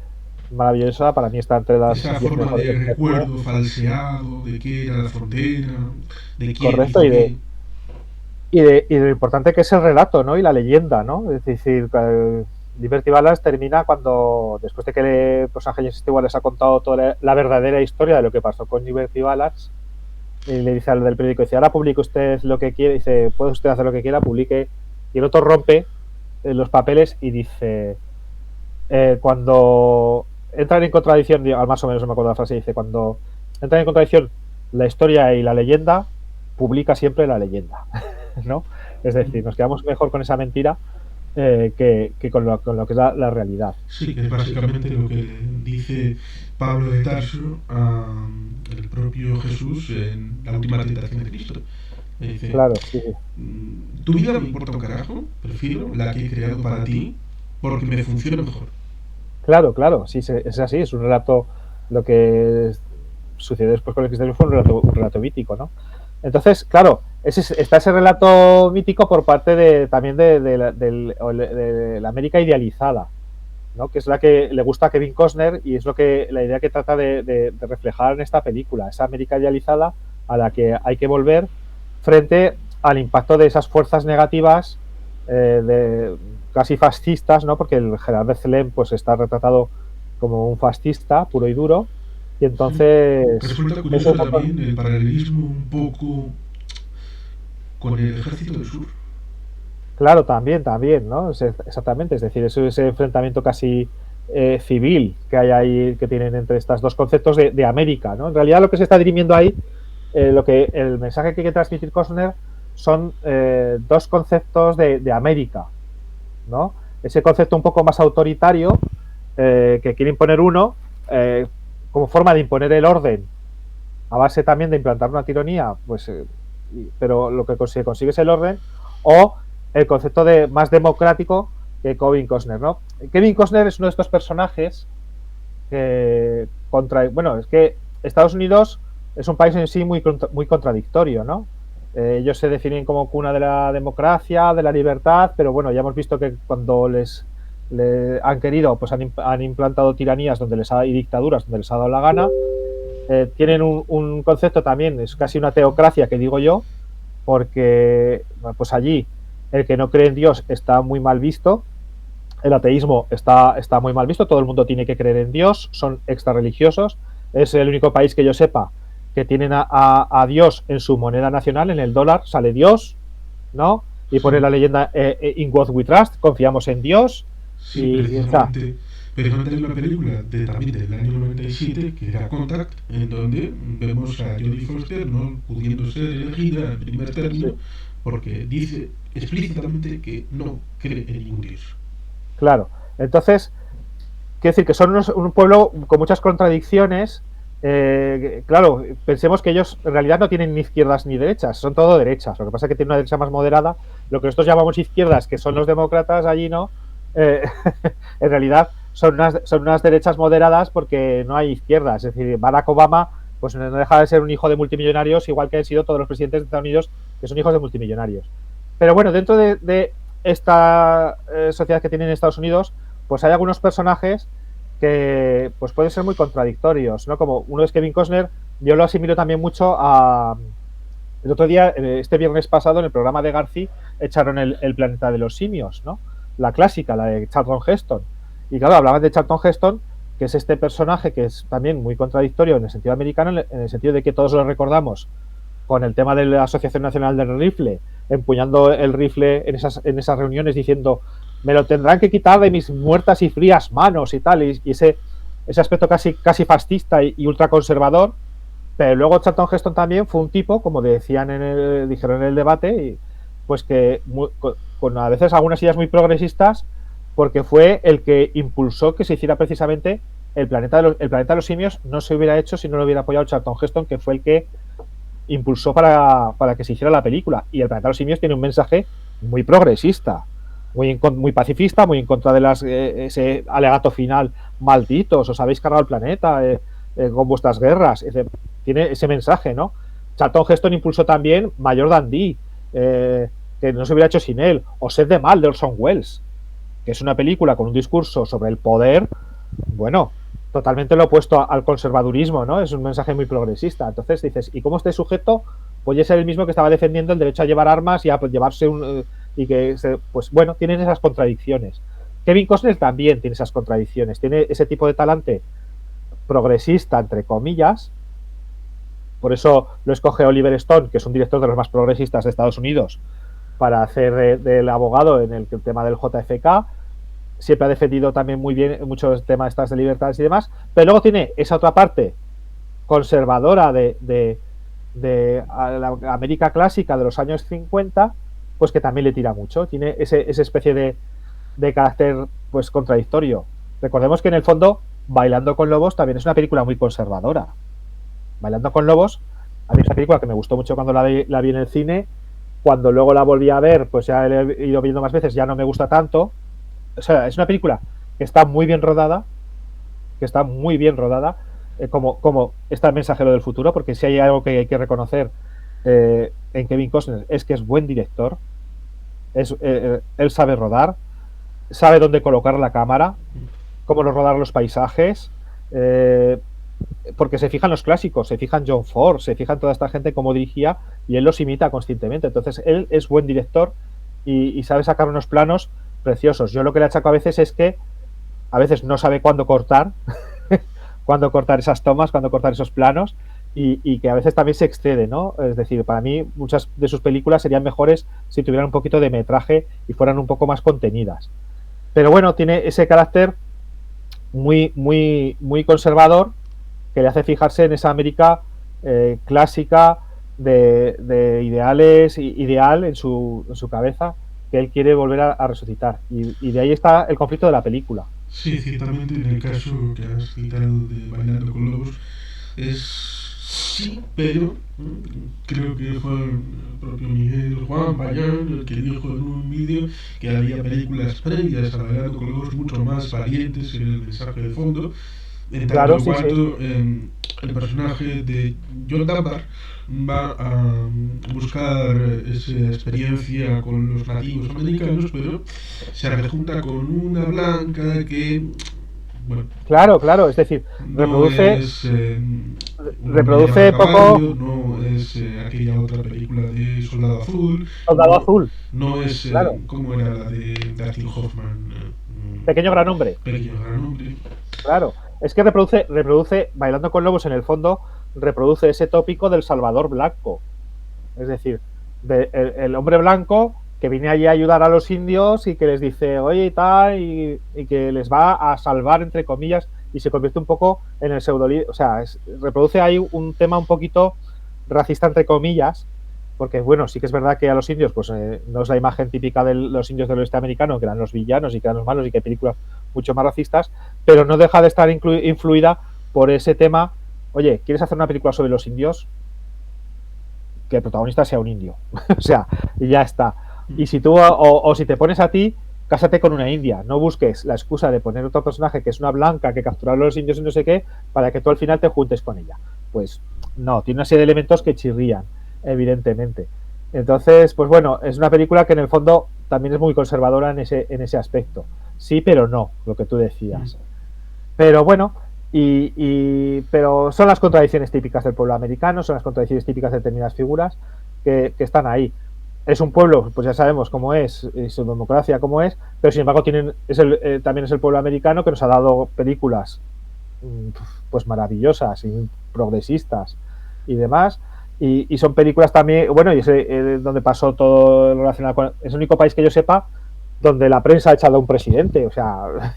maravillosa, para mí está entre las Esa 10 forma mejores de del cine, recuerdo falseado de qué era la frontera, de quién correcto, hizo qué. y de lo importante que es el relato, ¿no? Y la leyenda, ¿no? Es decir, Liberty Balance termina cuando, después de que el personaje James Stewart les ha contado toda la verdadera historia de lo que pasó con Liberty Balance, y le dice al del periódico, dice, ahora publique usted lo que quiere, dice, puede usted hacer lo que quiera, publique, y el otro rompe los papeles y dice, cuando entran en contradicción, más o menos no me acuerdo la frase, dice, cuando entran en contradicción la historia y la leyenda, publica siempre la leyenda, ¿no? Es decir, nos quedamos mejor con esa mentira que con lo que es la realidad. Sí, que es básicamente lo que le dice Pablo de Tarso, el propio Jesús en la última tentación de Cristo. Dice, Claro, sí, sí. tu vida me importa un carajo, prefiero la que he creado para ti porque me funciona mejor. Claro, claro, sí, es así, es un relato, lo que sucedió después con el cristianismo fue un relato mítico, ¿no? Entonces, claro, está ese relato mítico por parte también de la América idealizada, ¿no? Que es la que le gusta a Kevin Costner y es la idea que trata de reflejar en esta película, esa América idealizada a la que hay que volver frente al impacto de esas fuerzas negativas casi fascistas, ¿no? Porque el Gerard Bethlen pues está retratado como un fascista puro y duro y Sí. entonces Resulta es un curioso poco. también el paralelismo un poco con el ejército del sur. Claro, también, ¿no? Exactamente, es decir, ese enfrentamiento casi civil que hay ahí, que tienen entre estos dos conceptos de América, ¿no? En realidad lo que se está dirimiendo ahí, el mensaje que quiere transmitir Costner son dos conceptos de América, ¿no? Ese concepto un poco más autoritario que quiere imponer uno como forma de imponer el orden a base también de implantar una tiranía, pues, pero lo que se consigue es el orden, o el concepto de más democrático que Kevin Costner, ¿no? Kevin Costner es uno de estos personajes que bueno, es que Estados Unidos es un país en sí muy contradictorio, ¿no? Ellos se definen como cuna de la democracia, de la libertad, pero bueno, ya hemos visto que cuando les han querido, pues han implantado tiranías y dictaduras donde les ha dado la gana. Tienen un concepto también, es casi una teocracia que digo yo, porque pues allí el que no cree en Dios está muy mal visto, el ateísmo está muy mal visto, todo el mundo tiene que creer en Dios, son extra religiosos, es el único país que yo sepa que tienen a Dios en su moneda nacional, en el dólar sale Dios, ¿no? Y pone Sí, la leyenda In God We Trust, confiamos en Dios, sí, y está. precisamente hay una película también del año 97 que era Contact, en donde vemos a Jodie Foster no pudiendo ser elegida en primer término Sí, porque dice explícitamente que no cree en ningún dios. claro. Entonces, quiero decir que son un pueblo con muchas contradicciones. Claro, pensemos que ellos en realidad no tienen ni izquierdas ni derechas, son todo derechas. Lo que pasa es que tienen una derecha más moderada. Lo que nosotros llamamos izquierdas, que son los demócratas, allí no. Eh, en realidad son unas derechas moderadas porque no hay izquierdas. Es decir, Barack Obama pues no deja de ser un hijo de multimillonarios, igual que han sido todos los presidentes de Estados Unidos, que son hijos de multimillonarios. Pero bueno, dentro de esta sociedad que tienen en Estados Unidos, pues hay algunos personajes que pues pueden ser muy contradictorios, ¿no? Como uno es Kevin Costner, yo lo asimilo también mucho a... El otro día, este viernes pasado, en el programa de Garci, echaron el planeta de los simios, ¿no? La clásica, la de Charlton Heston. Y claro, hablaban de Charlton Heston, que es este personaje que es también muy contradictorio en el sentido americano, en el sentido de que todos lo recordamos con el tema de la Asociación Nacional del Rifle, empuñando el rifle en esas reuniones diciendo me lo tendrán que quitar de mis muertas y frías manos y tal, y ese aspecto casi fascista y ultraconservador. Pero luego Charlton Heston también fue un tipo, como dijeron en el debate, y, pues que con a veces algunas ideas muy progresistas, porque fue el que impulsó que se hiciera precisamente el planeta de los simios. No se hubiera hecho si no lo hubiera apoyado Charlton Heston, que fue el que impulsó para que se hiciera la película. Y el planeta de los simios tiene un mensaje muy progresista, muy pacifista, muy en contra de ese alegato final: malditos, os habéis cargado el planeta con vuestras guerras. Tiene ese mensaje, ¿no? Charlton Heston impulsó también Mayor Dundee, que no se hubiera hecho sin él, o Sed de Mal, de Orson Welles, que es una película con un discurso sobre el poder, bueno, totalmente lo opuesto al conservadurismo, ¿no? Es un mensaje muy progresista. Entonces dices, ¿y cómo este sujeto puede ser el mismo que estaba defendiendo el derecho a llevar armas y a llevarse y que pues bueno, tienen esas contradicciones? Kevin Costner también tiene esas contradicciones, tiene ese tipo de talante progresista, entre comillas. Por eso lo escoge Oliver Stone, que es un director de los más progresistas de Estados Unidos, para hacer del abogado en el tema del JFK. Siempre ha defendido también muy bien muchos temas estas de libertades y demás, pero luego tiene esa otra parte conservadora de la América clásica de los años 50, pues que también le tira mucho, tiene esa especie de carácter pues contradictorio. Recordemos que en el fondo Bailando con Lobos también es una película muy conservadora. Bailando con Lobos, a mí es una película que me gustó mucho cuando la vi en el cine. Cuando luego la volví a ver, pues ya la he ido viendo más veces, ya no me gusta tanto. O sea, es una película que está muy bien rodada, que está muy bien rodada, como está el mensajero del futuro, porque si hay algo que hay que reconocer en Kevin Costner es que es buen director, él sabe rodar, sabe dónde colocar la cámara, cómo rodar los paisajes, eh, porque se fijan los clásicos, se fijan John Ford, se fijan toda esta gente cómo dirigía y él los imita constantemente. Entonces, él es buen director y sabe sacar unos planos preciosos. Yo lo que le achaco a veces es que a veces no sabe cuándo cortar, cuándo cortar esas tomas, cuándo cortar esos planos y que a veces también se excede, ¿no? Es decir, para mí muchas de sus películas serían mejores si tuvieran un poquito de metraje y fueran un poco más contenidas. Pero bueno, tiene ese carácter muy conservador que le hace fijarse en esa América clásica de ideales, ideal en su cabeza, que él quiere volver a resucitar. Y de ahí está el conflicto de la película. Sí, ciertamente en el caso que has citado de Bailando con Lobos, es sí, pero creo que fue el propio Miguel Juan Payán el que dijo en un vídeo que había películas previas a Bailando con Lobos mucho más valientes en el mensaje de fondo, en tanto Claro, en sí, sí. cuanto el personaje de John Dunbar va a buscar esa experiencia con los nativos americanos, pero se rejunta con una blanca que, bueno, Claro, claro. Es decir, no reproduce, es un hombre llevado a reproduce poco caballo, no es aquella otra película de Soldado Azul, Soldado no, Azul. no es, Claro. ¿cómo era la de Dustin Hoffman? Pequeño gran hombre. Pequeño gran hombre. Claro. Es que reproduce, Bailando con Lobos en el fondo, reproduce ese tópico del Salvador Blanco. Es decir, el hombre blanco que viene allí a ayudar a los indios y que les dice, oye, y tal, y que les va a salvar, entre comillas, y se convierte un poco en el pseudolíder. O sea, reproduce ahí un tema un poquito racista, entre comillas, porque, bueno, sí que es verdad que a los indios, pues no es la imagen típica de los indios del oeste americano, que eran los villanos y que eran los malos y que hay películas mucho más racistas, pero no deja de estar influida por ese tema. Oye, ¿quieres hacer una película sobre los indios? Que el protagonista sea un indio. O sea, y ya está. Y si tú, o si te pones a ti, cásate con una india. No busques la excusa de poner otro personaje que es una blanca que capturaron a los indios y no sé qué, para que tú al final te juntes con ella. Pues no, tiene una serie de elementos que chirrían, evidentemente. Entonces, pues bueno, es una película que en el fondo también es muy conservadora en ese aspecto. Sí, pero no, lo que tú decías. Pero bueno, pero son las contradicciones típicas del pueblo americano, son las contradicciones típicas de determinadas figuras que están ahí. Es un pueblo, pues ya sabemos cómo es, y su democracia cómo es, pero sin embargo también es el pueblo americano que nos ha dado películas pues maravillosas y progresistas y demás. Y son películas también, bueno, y es donde pasó todo relacionado con... Es el único país que yo sepa donde la prensa ha echado a un presidente, o sea,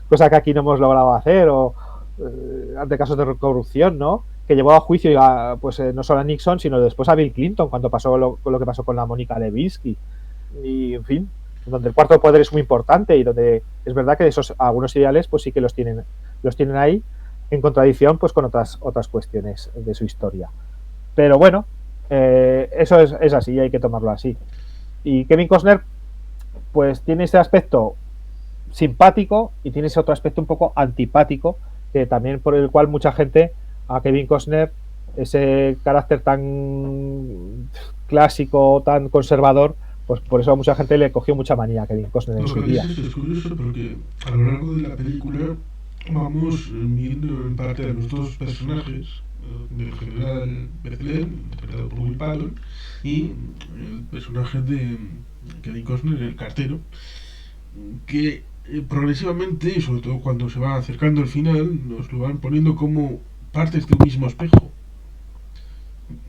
cosa que aquí no hemos logrado hacer, o ante casos de corrupción, ¿no? Que llevó a juicio pues no solo a Nixon, sino después a Bill Clinton, cuando pasó lo que pasó con la Mónica Lewinsky. Y, en fin, donde el cuarto poder es muy importante y donde es verdad que esos algunos ideales pues sí que los tienen ahí en contradicción pues con otras cuestiones de su historia. Pero bueno, eso es así, hay que tomarlo así. Y Kevin Costner pues tiene ese aspecto simpático y tiene ese otro aspecto un poco antipático, que también por el cual mucha gente a Kevin Costner, ese carácter tan clásico, tan conservador, pues por eso a mucha gente le cogió mucha manía a Kevin Costner en Lo su que día. dices es curioso porque a lo largo de la película vamos viendo en parte a los dos personajes, del general Bethlen, interpretado por Will Patton, y el personaje de Kevin Costner, el cartero, que progresivamente, y sobre todo cuando se va acercando al final, nos lo van poniendo como partes de un mismo espejo.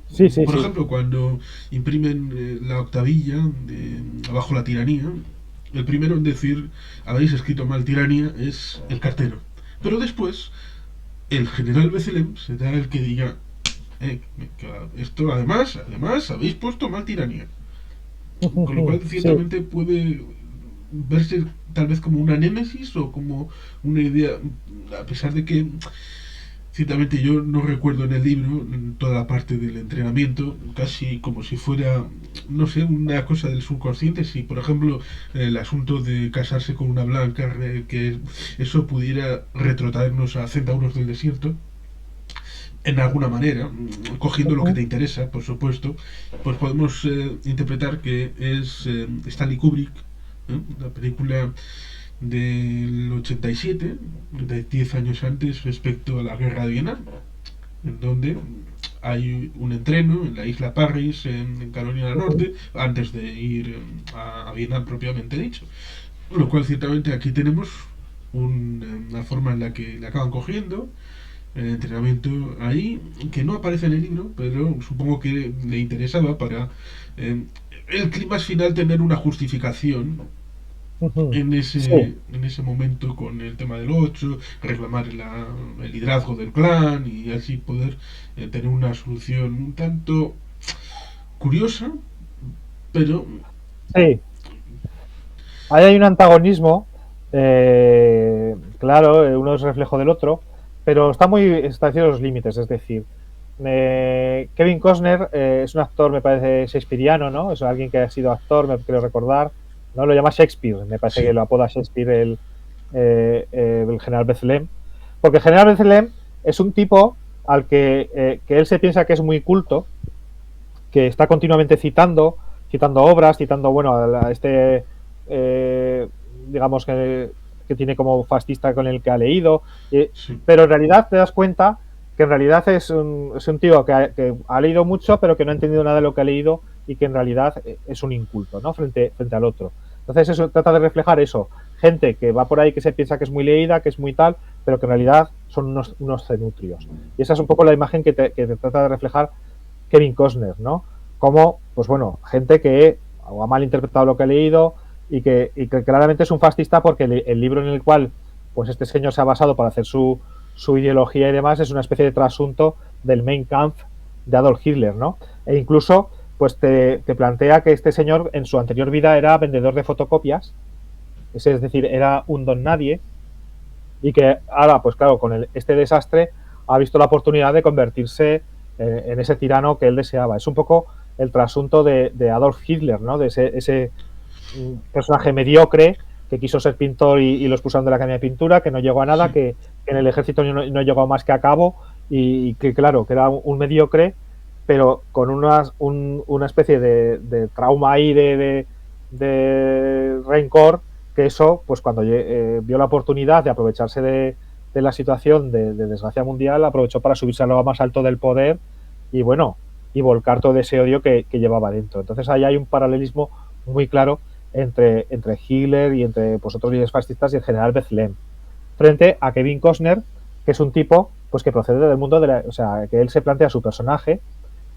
Sí, sí, Por sí. ejemplo, cuando imprimen la octavilla de Abajo la tiranía, el primero en decir habéis escrito mal tiranía es el cartero. Pero después, el general Becelem será el que diga esto además habéis puesto mal tiranía. Con lo cual Sí, ciertamente puede verse tal vez como una némesis o como una idea, a pesar de que Ciertamente yo no recuerdo en el libro toda la parte del entrenamiento, casi como si fuera, no sé, una cosa del subconsciente. Si, por ejemplo, el asunto de casarse con una blanca, que eso pudiera retrotraernos a Centauros del Desierto, en alguna manera, cogiendo lo que Ujú. te interesa, por supuesto, pues podemos interpretar que es Stanley Kubrick, la película del 87, de 10 años antes respecto a la guerra de Vietnam, en donde hay un entreno en la isla Parris, en Carolina del Ujú. Norte, antes de ir a Vietnam propiamente dicho. Lo cual ciertamente aquí tenemos una forma en la que le acaban cogiendo el entrenamiento ahí, que no aparece en el libro, pero supongo que le interesaba para eh, el clima final tener una justificación Ujú. Sí, en ese momento con el tema del 8 reclamar el liderazgo del clan y así poder tener una solución un tanto curiosa, pero sí. Ahí hay un antagonismo, claro, uno es reflejo del otro, pero está muy establecido los límites, es decir, Kevin Costner es un actor, me parece, shakespeariano, ¿no? Es alguien que ha sido actor, me creo recordar, ¿no? Lo llama Shakespeare, me parece que sí, lo apoda Shakespeare el general Bethlehem, porque el general Bethlehem es un tipo al que él se piensa que es muy culto, que está continuamente citando obras, citando, bueno, a este, eh, digamos, que tiene como fascista con el que ha leído, sí, pero en realidad te das cuenta que en realidad es un tío que ha leído mucho, pero que no ha entendido nada de lo que ha leído y que en realidad es un inculto, ¿no? Frente al otro. Entonces eso trata de reflejar eso. Gente que va por ahí que se piensa que es muy leída, que es muy tal, pero que en realidad son unos cenutrios. Y esa es un poco la imagen que te trata de reflejar Kevin Costner, ¿no? Como, pues bueno, gente que ha malinterpretado lo que ha leído y que claramente es un fascista porque el libro en el cual pues este señor se ha basado para hacer su ideología y demás es una especie de trasunto del Mein Kampf de Adolf Hitler, ¿no? E incluso pues te plantea que este señor en su anterior vida era vendedor de fotocopias, es decir, era un don nadie y que ahora, pues claro, con este desastre ha visto la oportunidad de convertirse en ese tirano que él deseaba. Es un poco el trasunto de Adolf Hitler, ¿no? De ese personaje mediocre que quiso ser pintor y lo expulsaron de la Academia de Pintura, que no llegó a nada, sí, que en el ejército no llegó más que a cabo y que, claro, que era un mediocre, pero con una especie de trauma ahí de rencor, que eso, pues cuando vio la oportunidad de aprovecharse de la situación de desgracia mundial, aprovechó para subirse a lo más alto del poder y bueno, y volcar todo ese odio que llevaba dentro. Entonces ahí hay un paralelismo muy claro entre Hitler y entre pues, otros líderes fascistas y el general Bethlen, frente a Kevin Costner, que es un tipo pues que procede del mundo de la, o sea, que él se plantea su personaje,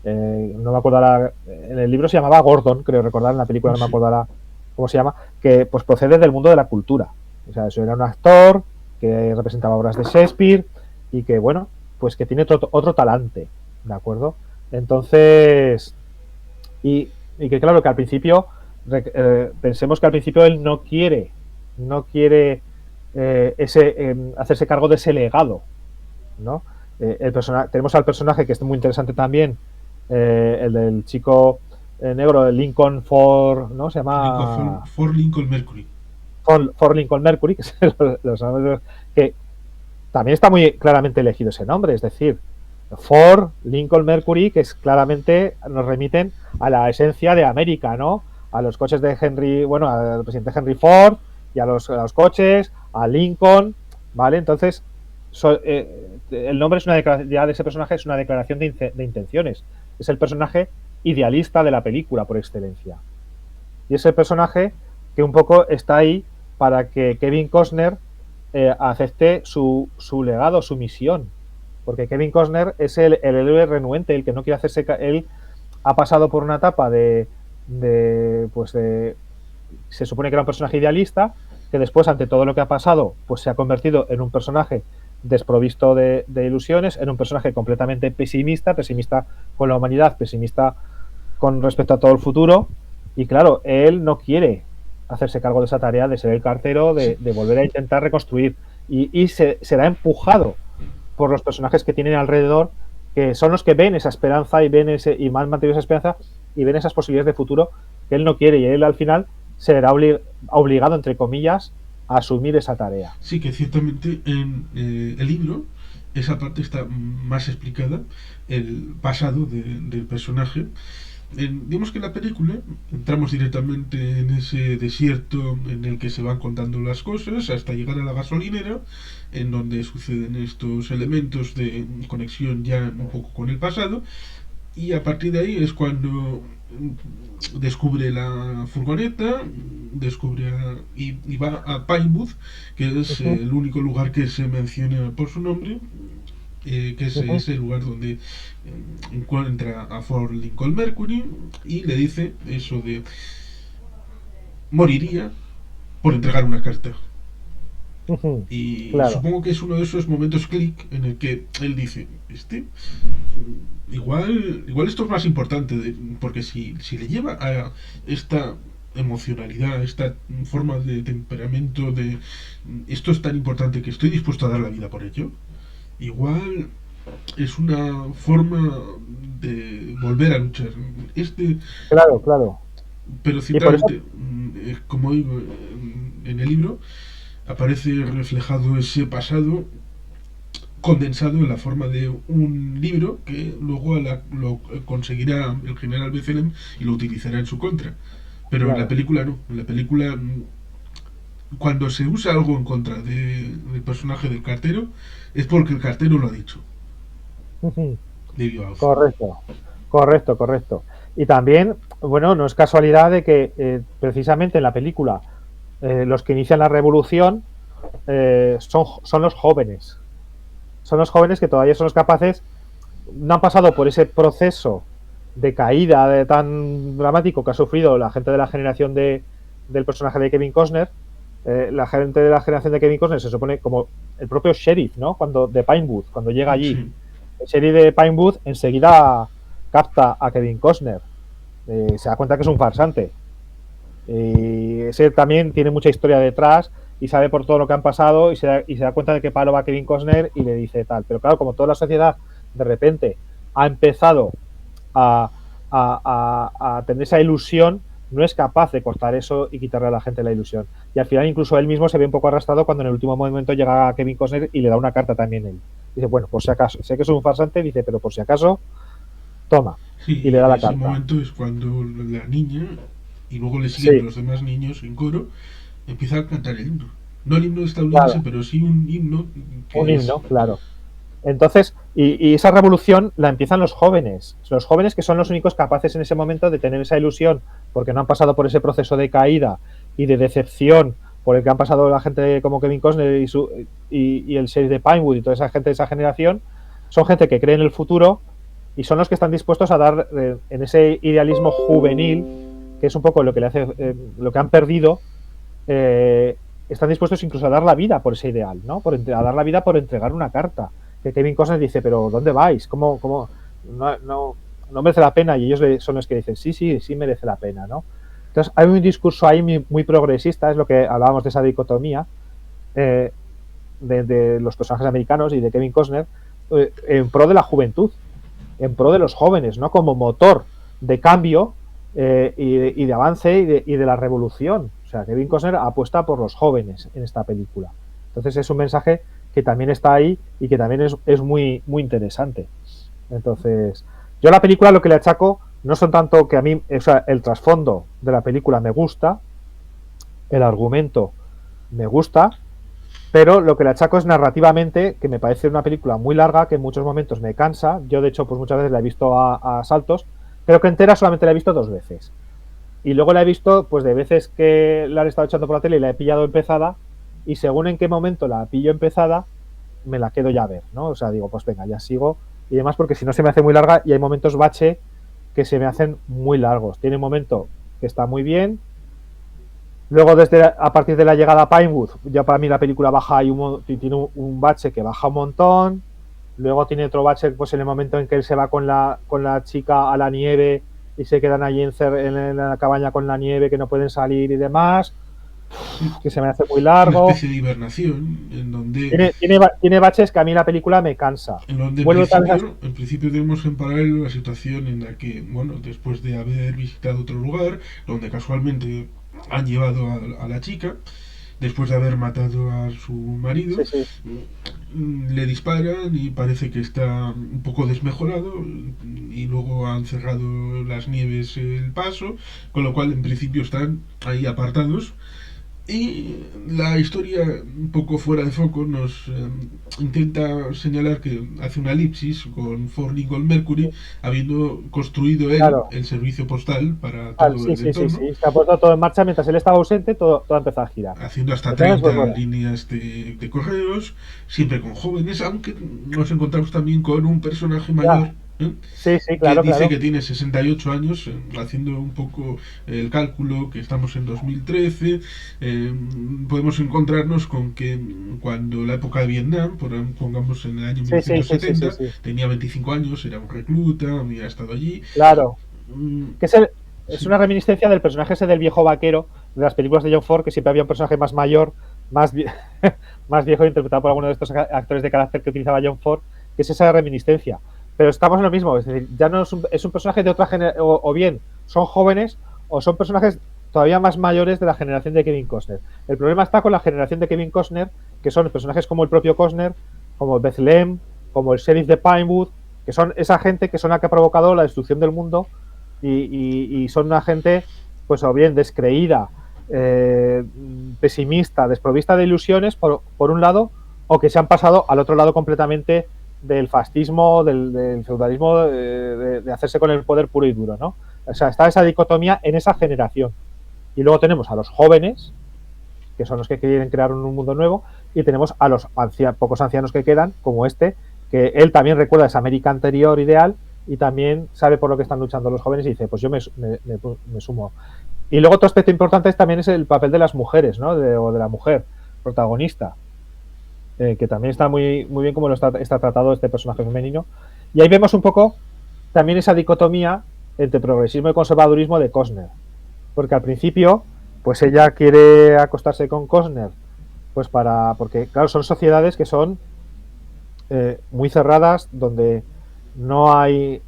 no me acuerdo ahora, en el libro se llamaba Gordon, creo recordar, en la película no me sí. acuerdo ahora cómo se llama, que pues procede del mundo de la cultura. O sea, eso era un actor que representaba obras de Shakespeare y que, bueno, pues que tiene otro talante, ¿de acuerdo? Entonces, y que claro, que al principio, pensemos que al principio él no quiere hacerse cargo de ese legado, ¿no? Tenemos al personaje que es muy interesante también, el del chico negro, el Lincoln Ford, ¿no? Se Lincoln, llama for Lincoln Mercury. Ford Lincoln Mercury, que, que también está muy claramente elegido ese nombre, es decir, Ford, Lincoln, Mercury, que es claramente nos remiten a la esencia de América, ¿no? A los coches de Henry, bueno, al presidente Henry Ford y a los coches, a Lincoln, ¿vale? Entonces, el nombre es una ya de ese personaje es una declaración de intenciones. Es el personaje idealista de la película por excelencia. Y es el personaje que un poco está ahí para que Kevin Costner acepte su legado, su misión. Porque Kevin Costner es el héroe renuente, el que no quiere hacerse. Él ha pasado por una etapa pues de. Se supone que era un personaje idealista, que después, ante todo lo que ha pasado, pues se ha convertido en un personaje desprovisto de ilusiones, en un personaje completamente pesimista con la humanidad, pesimista con respecto a todo el futuro. Y claro, él no quiere hacerse cargo de esa tarea de ser el cartero, Sí, de volver a intentar reconstruir. Y será empujado por los personajes que tienen alrededor, que son los que ven esa esperanza y ven y han mantenido esa esperanza y ven esas posibilidades de futuro que él no quiere, y él al final se verá obligado, entre comillas, a asumir esa tarea. Sí, que ciertamente en el libro esa parte está más explicada, el pasado del personaje. Digamos que en la película entramos directamente en ese desierto en el que se van contando las cosas hasta llegar a la gasolinera, en donde suceden estos elementos de conexión ya un poco con el pasado, y a partir de ahí es cuando descubre la furgoneta, y va a Pinewood, que es el único lugar que se menciona por su nombre, que es el lugar donde encuentra a Ford Lincoln Mercury y le dice eso de moriría por entregar una carta. Y Claro. supongo que es uno de esos momentos clic en el que él dice, igual esto es más importante, porque si le lleva a esta emocionalidad, esta forma de temperamento, de esto es tan importante que estoy dispuesto a dar la vida por ello, igual es una forma de volver a luchar. Claro, claro. Pero Y por eso, ciertamente, como digo, en el libro aparece reflejado ese pasado condensado en la forma de un libro que luego lo conseguirá el general Bethlehem y lo utilizará en su contra. Pero en la claro. película no. En la película, cuando se usa algo en contra del personaje del cartero, es porque el cartero lo ha dicho. Debió a Correcto, correcto, correcto. Y también, bueno, no es casualidad de que precisamente en la película los que inician la revolución son los jóvenes. Son los jóvenes que todavía son los capaces, no han pasado por ese proceso de caída tan dramático que ha sufrido la gente de la generación del personaje de Kevin Costner. La gente de la generación de Kevin Costner se supone como el propio sheriff, ¿no? De Pinewood, cuando llega allí. Sí. El sheriff de Pinewood enseguida capta a Kevin Costner. Se da cuenta que es un farsante. Y ese también tiene mucha historia detrás y sabe por todo lo que han pasado y se da cuenta de que palo va Kevin Costner y le dice tal. Pero claro, como toda la sociedad de repente ha empezado a, a tener esa ilusión, no es capaz de cortar eso y quitarle a la gente la ilusión. Y al final incluso él mismo se ve un poco arrastrado cuando en el último momento llega a Kevin Costner y le da una carta también él. Dice, bueno, por si acaso, sé que es un farsante, dice, pero por si acaso, toma. Sí, Y le y da en la ese carta. momento es cuando la niña, y luego le siguen Sí, los demás niños en coro, empieza a cantar el himno. No el himno estadounidense, claro, pero sí un himno un que es... himno, claro. Entonces, y esa revolución la empiezan los jóvenes que son los únicos capaces en ese momento de tener esa ilusión, porque no han pasado por ese proceso de caída y de decepción por el que han pasado la gente como Kevin Costner y el sheriff de Pinewood y toda esa gente de esa generación, son gente que cree en el futuro y son los que están dispuestos a dar en ese idealismo juvenil, que es un poco lo que le hace, lo que han perdido, están dispuestos incluso a dar la vida por ese ideal, ¿no? A dar la vida por entregar una carta. Que Kevin Costner dice, pero ¿dónde vais? ¿Cómo? No merece la pena. Y ellos son los que dicen, sí merece la pena, ¿no? Entonces hay un discurso ahí muy progresista, es lo que hablábamos de esa dicotomía eh, de los personajes americanos y de Kevin Costner, en pro de la juventud, en pro de los jóvenes, ¿no? Como motor de cambio y de avance y de la revolución. O sea, Kevin Costner apuesta por los jóvenes en esta película. Entonces es un mensaje que también está ahí y que también es muy, muy interesante. Entonces, yo a la película lo que le achaco no son tanto que a mí, o sea, el trasfondo de la película me gusta, el argumento me gusta, pero lo que le achaco es narrativamente, que me parece una película muy larga, que en muchos momentos me cansa. Yo, de hecho, pues muchas veces la he visto a saltos. Creo que entera solamente la he visto 2 veces. Y luego la he visto, pues de veces que la han estado echando por la tele y la he pillado empezada. Y según en qué momento la pillo empezada, me la quedo ya a ver, ¿no? O sea, digo, pues venga, ya sigo. Y demás, porque si no se me hace muy larga y hay momentos bache que se me hacen muy largos. Tiene un momento que está muy bien, luego, a partir de la llegada a Pinewood, ya para mí la película baja y tiene un bache que baja un montón. Luego tiene otro bache pues en el momento en que él se va con la chica a la nieve y se quedan allí en la cabaña con la nieve, que no pueden salir y demás. Sí. que se me hace muy Es una largo. especie de hibernación Tiene baches que a mí la película me cansa. en donde Vuelve otra vez a... en principio tenemos en paralelo la situación en la que, bueno, después de haber visitado otro lugar, donde casualmente han llevado a la chica, después de haber matado a su marido, Sí, sí, le disparan y parece que está un poco desmejorado y luego han cerrado las nieves el paso, con lo cual en principio están ahí apartados y la historia, un poco fuera de foco, nos intenta señalar que hace una elipsis con Ford y con Mercury, habiendo construido él claro. el servicio postal para todo Sí, el sí, sí, entorno, sí. Se ha puesto todo en marcha mientras él estaba ausente, todo ha empezado a girar. haciendo hasta Entonces, pues 30 bueno, líneas de correos, siempre con jóvenes, aunque nos encontramos también con un personaje ya. mayor, ¿eh? Sí, sí, Que claro, dice claro. que tiene 68 años, haciendo un poco el cálculo, que estamos en 2013, eh, podemos encontrarnos con que cuando la época de Vietnam, pongamos en el año Sí, sí, sí, sí, sí, 1970, sí. tenía 25 años, era un recluta, había estado allí. Claro. Mm, Que es sí, una reminiscencia del personaje ese del viejo vaquero de las películas de John Ford, que siempre había un personaje más mayor, más, más viejo, interpretado por alguno de estos actores de carácter que utilizaba John Ford, que es esa reminiscencia. Pero estamos en lo mismo, es decir, ya no es un personaje de otra generación, o bien son jóvenes o son personajes todavía más mayores de la generación de Kevin Costner. El problema está con la generación de Kevin Costner, que son personajes como el propio Costner, como Bethlehem, como el sheriff de Pinewood, que son esa gente que son la que ha provocado la destrucción del mundo y son una gente, pues o bien descreída, pesimista, desprovista de ilusiones, por un lado, o que se han pasado al otro lado completamente del fascismo, del feudalismo, de hacerse con el poder puro y duro, ¿no? O sea, está esa dicotomía en esa generación. Y luego tenemos a los jóvenes, que son los que quieren crear un mundo nuevo, y tenemos a los pocos ancianos que quedan, como este, que él también recuerda esa América anterior ideal y también sabe por lo que están luchando los jóvenes y dice, pues yo me sumo. Y luego otro aspecto importante también es el papel de las mujeres, ¿no? O de la mujer protagonista, que también está muy bien como está tratado este personaje femenino. Y ahí vemos un poco también esa dicotomía entre progresismo y conservadurismo de Costner. Porque al principio, pues ella quiere acostarse con Costner, pues porque claro, son sociedades que son muy cerradas, donde no hay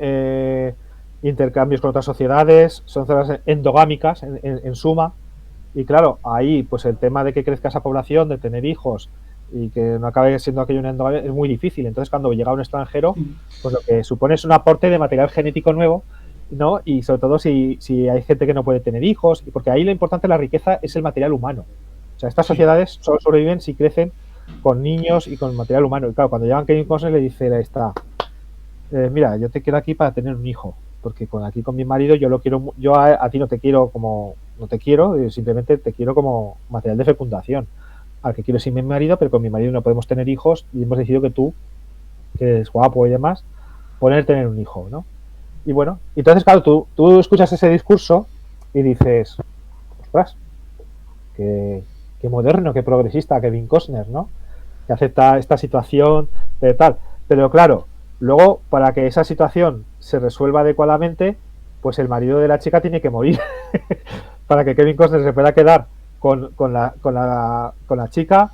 intercambios con otras sociedades, son sociedades endogámicas en suma, y claro, ahí pues el tema de que crezca esa población, de tener hijos y que no acabe siendo aquello una endogamia es muy difícil. Entonces cuando llega un extranjero, pues lo que supone es un aporte de material genético nuevo, ¿no? Y sobre todo si hay gente que no puede tener hijos, porque ahí lo importante de la riqueza es el material humano. O sea, estas sí, sociedades solo sobreviven si crecen con niños y con material humano. Y claro, cuando llegan Kevin Costner le dice a esta, mira, yo te quiero aquí para tener un hijo, porque aquí con mi marido yo lo quiero, yo a ti no te quiero como, no te quiero, simplemente te quiero como material de fecundación. Al que quiero sin mi marido, pero con mi marido no podemos tener hijos y hemos decidido que tú, que eres guapo y demás, poder tener un hijo, ¿no? Y bueno, entonces claro, tú escuchas ese discurso y dices, ostras, qué moderno, qué progresista, Kevin Costner, ¿no? Que acepta esta situación de tal. Pero claro, luego para que esa situación se resuelva adecuadamente, pues el marido de la chica tiene que morir para que Kevin Costner se pueda quedar con la chica,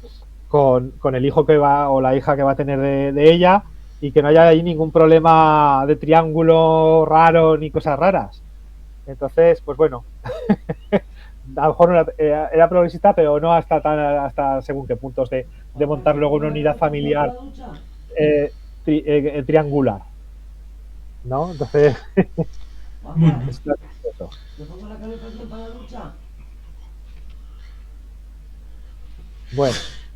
con el hijo que va o la hija que va a tener de ella y que no haya ahí ningún problema de triángulo raro ni cosas raras. Entonces, pues bueno, a lo mejor era progresista, pero no hasta según qué puntos de montar luego una unidad familiar eh, triangular, ¿no? Entonces, bueno, es eso. Bueno,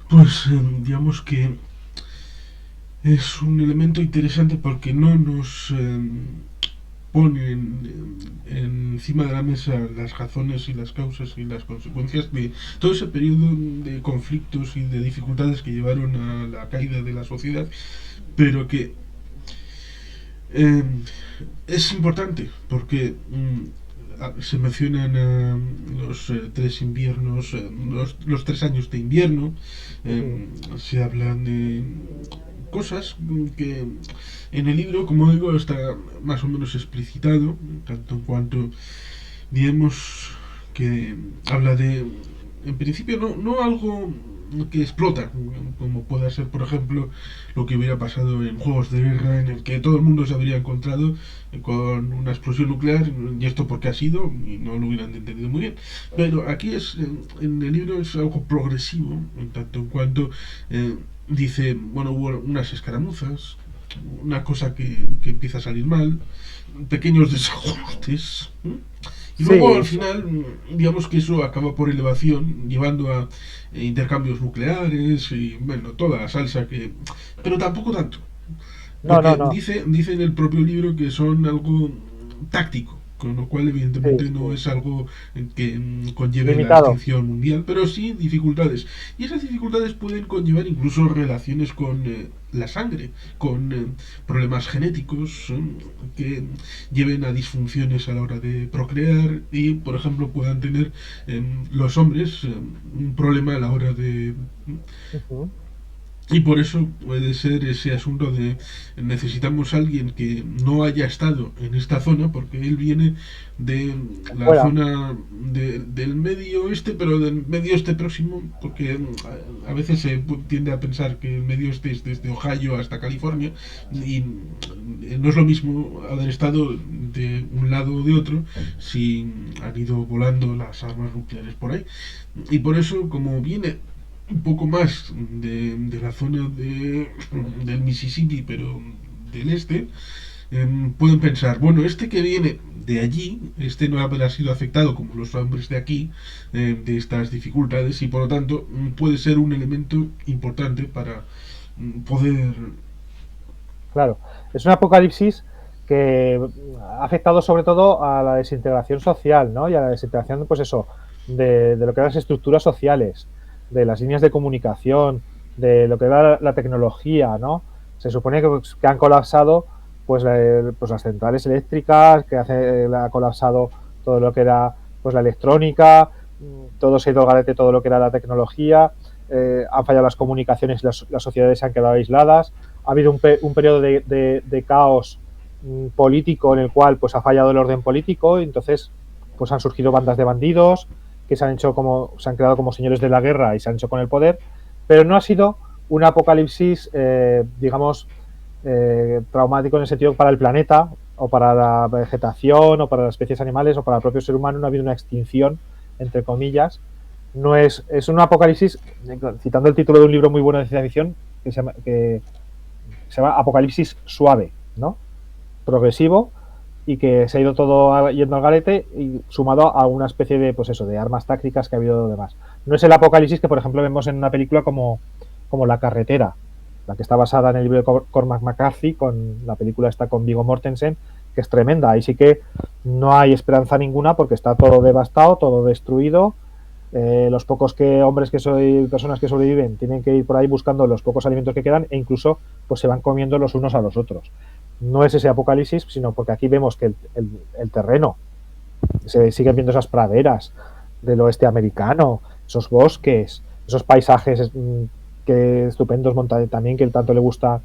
pues digamos que es un elemento interesante porque no nos ponen encima de la mesa las razones y las causas y las consecuencias de todo ese periodo de conflictos y de dificultades que llevaron a la caída de la sociedad, pero que eh, es importante porque se mencionan los tres inviernos, los 3 años de invierno, se hablan de cosas que en el libro, como digo, está más o menos explicitado, tanto en cuanto, digamos, que habla de en principio no algo que explota, como pueda ser, por ejemplo, lo que hubiera pasado en juegos de guerra en el que todo el mundo se habría encontrado con una explosión nuclear, y esto porque ha sido, y no lo hubieran entendido muy bien. Pero aquí en el libro es algo progresivo, en tanto en cuanto dice, bueno, hubo unas escaramuzas, una cosa que empieza a salir mal, pequeños desajustes. Y luego al Sí, final, digamos que eso acaba por elevación, llevando a intercambios nucleares y bueno, toda la salsa que... Pero tampoco tanto, no, no, porque no, dice en el propio libro que son algo táctico, con lo cual sí, evidentemente no sí. es algo que conlleve la Limitado, extinción mundial, pero sí dificultades. Y esas dificultades pueden conllevar incluso relaciones con la sangre, con problemas genéticos que lleven a disfunciones a la hora de procrear y, por ejemplo, puedan tener los hombres un problema a la hora de ujú, y por eso puede ser ese asunto de necesitamos a alguien que no haya estado en esta zona, porque él viene de la fuera, zona del medio oeste, pero del medio oeste próximo, porque a veces se tiende a pensar que el medio oeste es desde Ohio hasta California, y no es lo mismo haber estado de un lado o de otro si han ido volando las armas nucleares por ahí. Y por eso, como viene un poco más de la zona del Mississippi, pero del este, pueden pensar, bueno, este que viene de allí, este no habrá sido afectado como los hombres de aquí, de estas dificultades, y por lo tanto puede ser un elemento importante para poder... claro. Es un apocalipsis que ha afectado sobre todo a la desintegración social, ¿no? Y a la desintegración, pues eso, de lo que eran las estructuras sociales, de las líneas de comunicación, de lo que era la tecnología, ¿no? Se supone que han colapsado pues las centrales eléctricas, ha colapsado todo lo que era pues la electrónica, todo se ha ido al garete, todo lo que era la tecnología, han fallado las comunicaciones, las sociedades se han quedado aisladas, ha habido un periodo de caos político en el cual pues ha fallado el orden político y entonces pues han surgido bandas de bandidos que se han creado como señores de la guerra y se han hecho con el poder, pero no ha sido un apocalipsis digamos traumático en el sentido para el planeta o para la vegetación o para las especies animales o para el propio ser humano. No ha habido una extinción entre comillas. No es un apocalipsis, citando el título de un libro muy bueno de ciencia ficción que se llama Apocalipsis suave, ¿no? Progresivo y que se ha ido todo yendo al garete y sumado a una especie de, pues eso, de armas tácticas que ha habido demás. No es el apocalipsis que, por ejemplo, vemos en una película como La carretera, la que está basada en el libro de Cormac McCarthy, con la película está con Viggo Mortensen, que es tremenda. Ahí sí que no hay esperanza ninguna porque está todo devastado, todo destruido. Los pocos hombres que soy personas que sobreviven tienen que ir por ahí buscando los pocos alimentos que quedan e incluso pues se van comiendo los unos a los otros. No es ese apocalipsis, sino porque aquí vemos que el terreno, se siguen viendo esas praderas del oeste americano, esos bosques, esos paisajes que estupendos también que tanto le gusta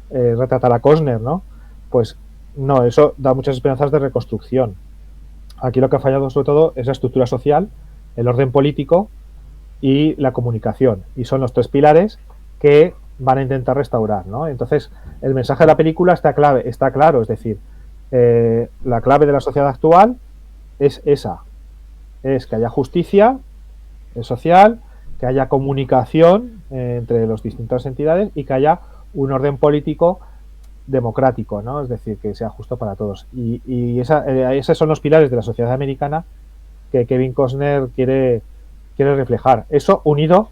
retratar a Costner, ¿no? Pues no, eso da muchas esperanzas de reconstrucción. Aquí lo que ha fallado sobre todo es la estructura social, el orden político y la comunicación. Y son los tres pilares que van a intentar restaurar, ¿no? Entonces, el mensaje de la película está claro, es decir, la clave de la sociedad actual es esa, es que haya justicia social, que haya comunicación entre las distintas entidades y que haya un orden político democrático, ¿no? Es decir, que sea justo para todos. Y esos son los pilares de la sociedad americana que Kevin Costner quiere reflejar. Eso unido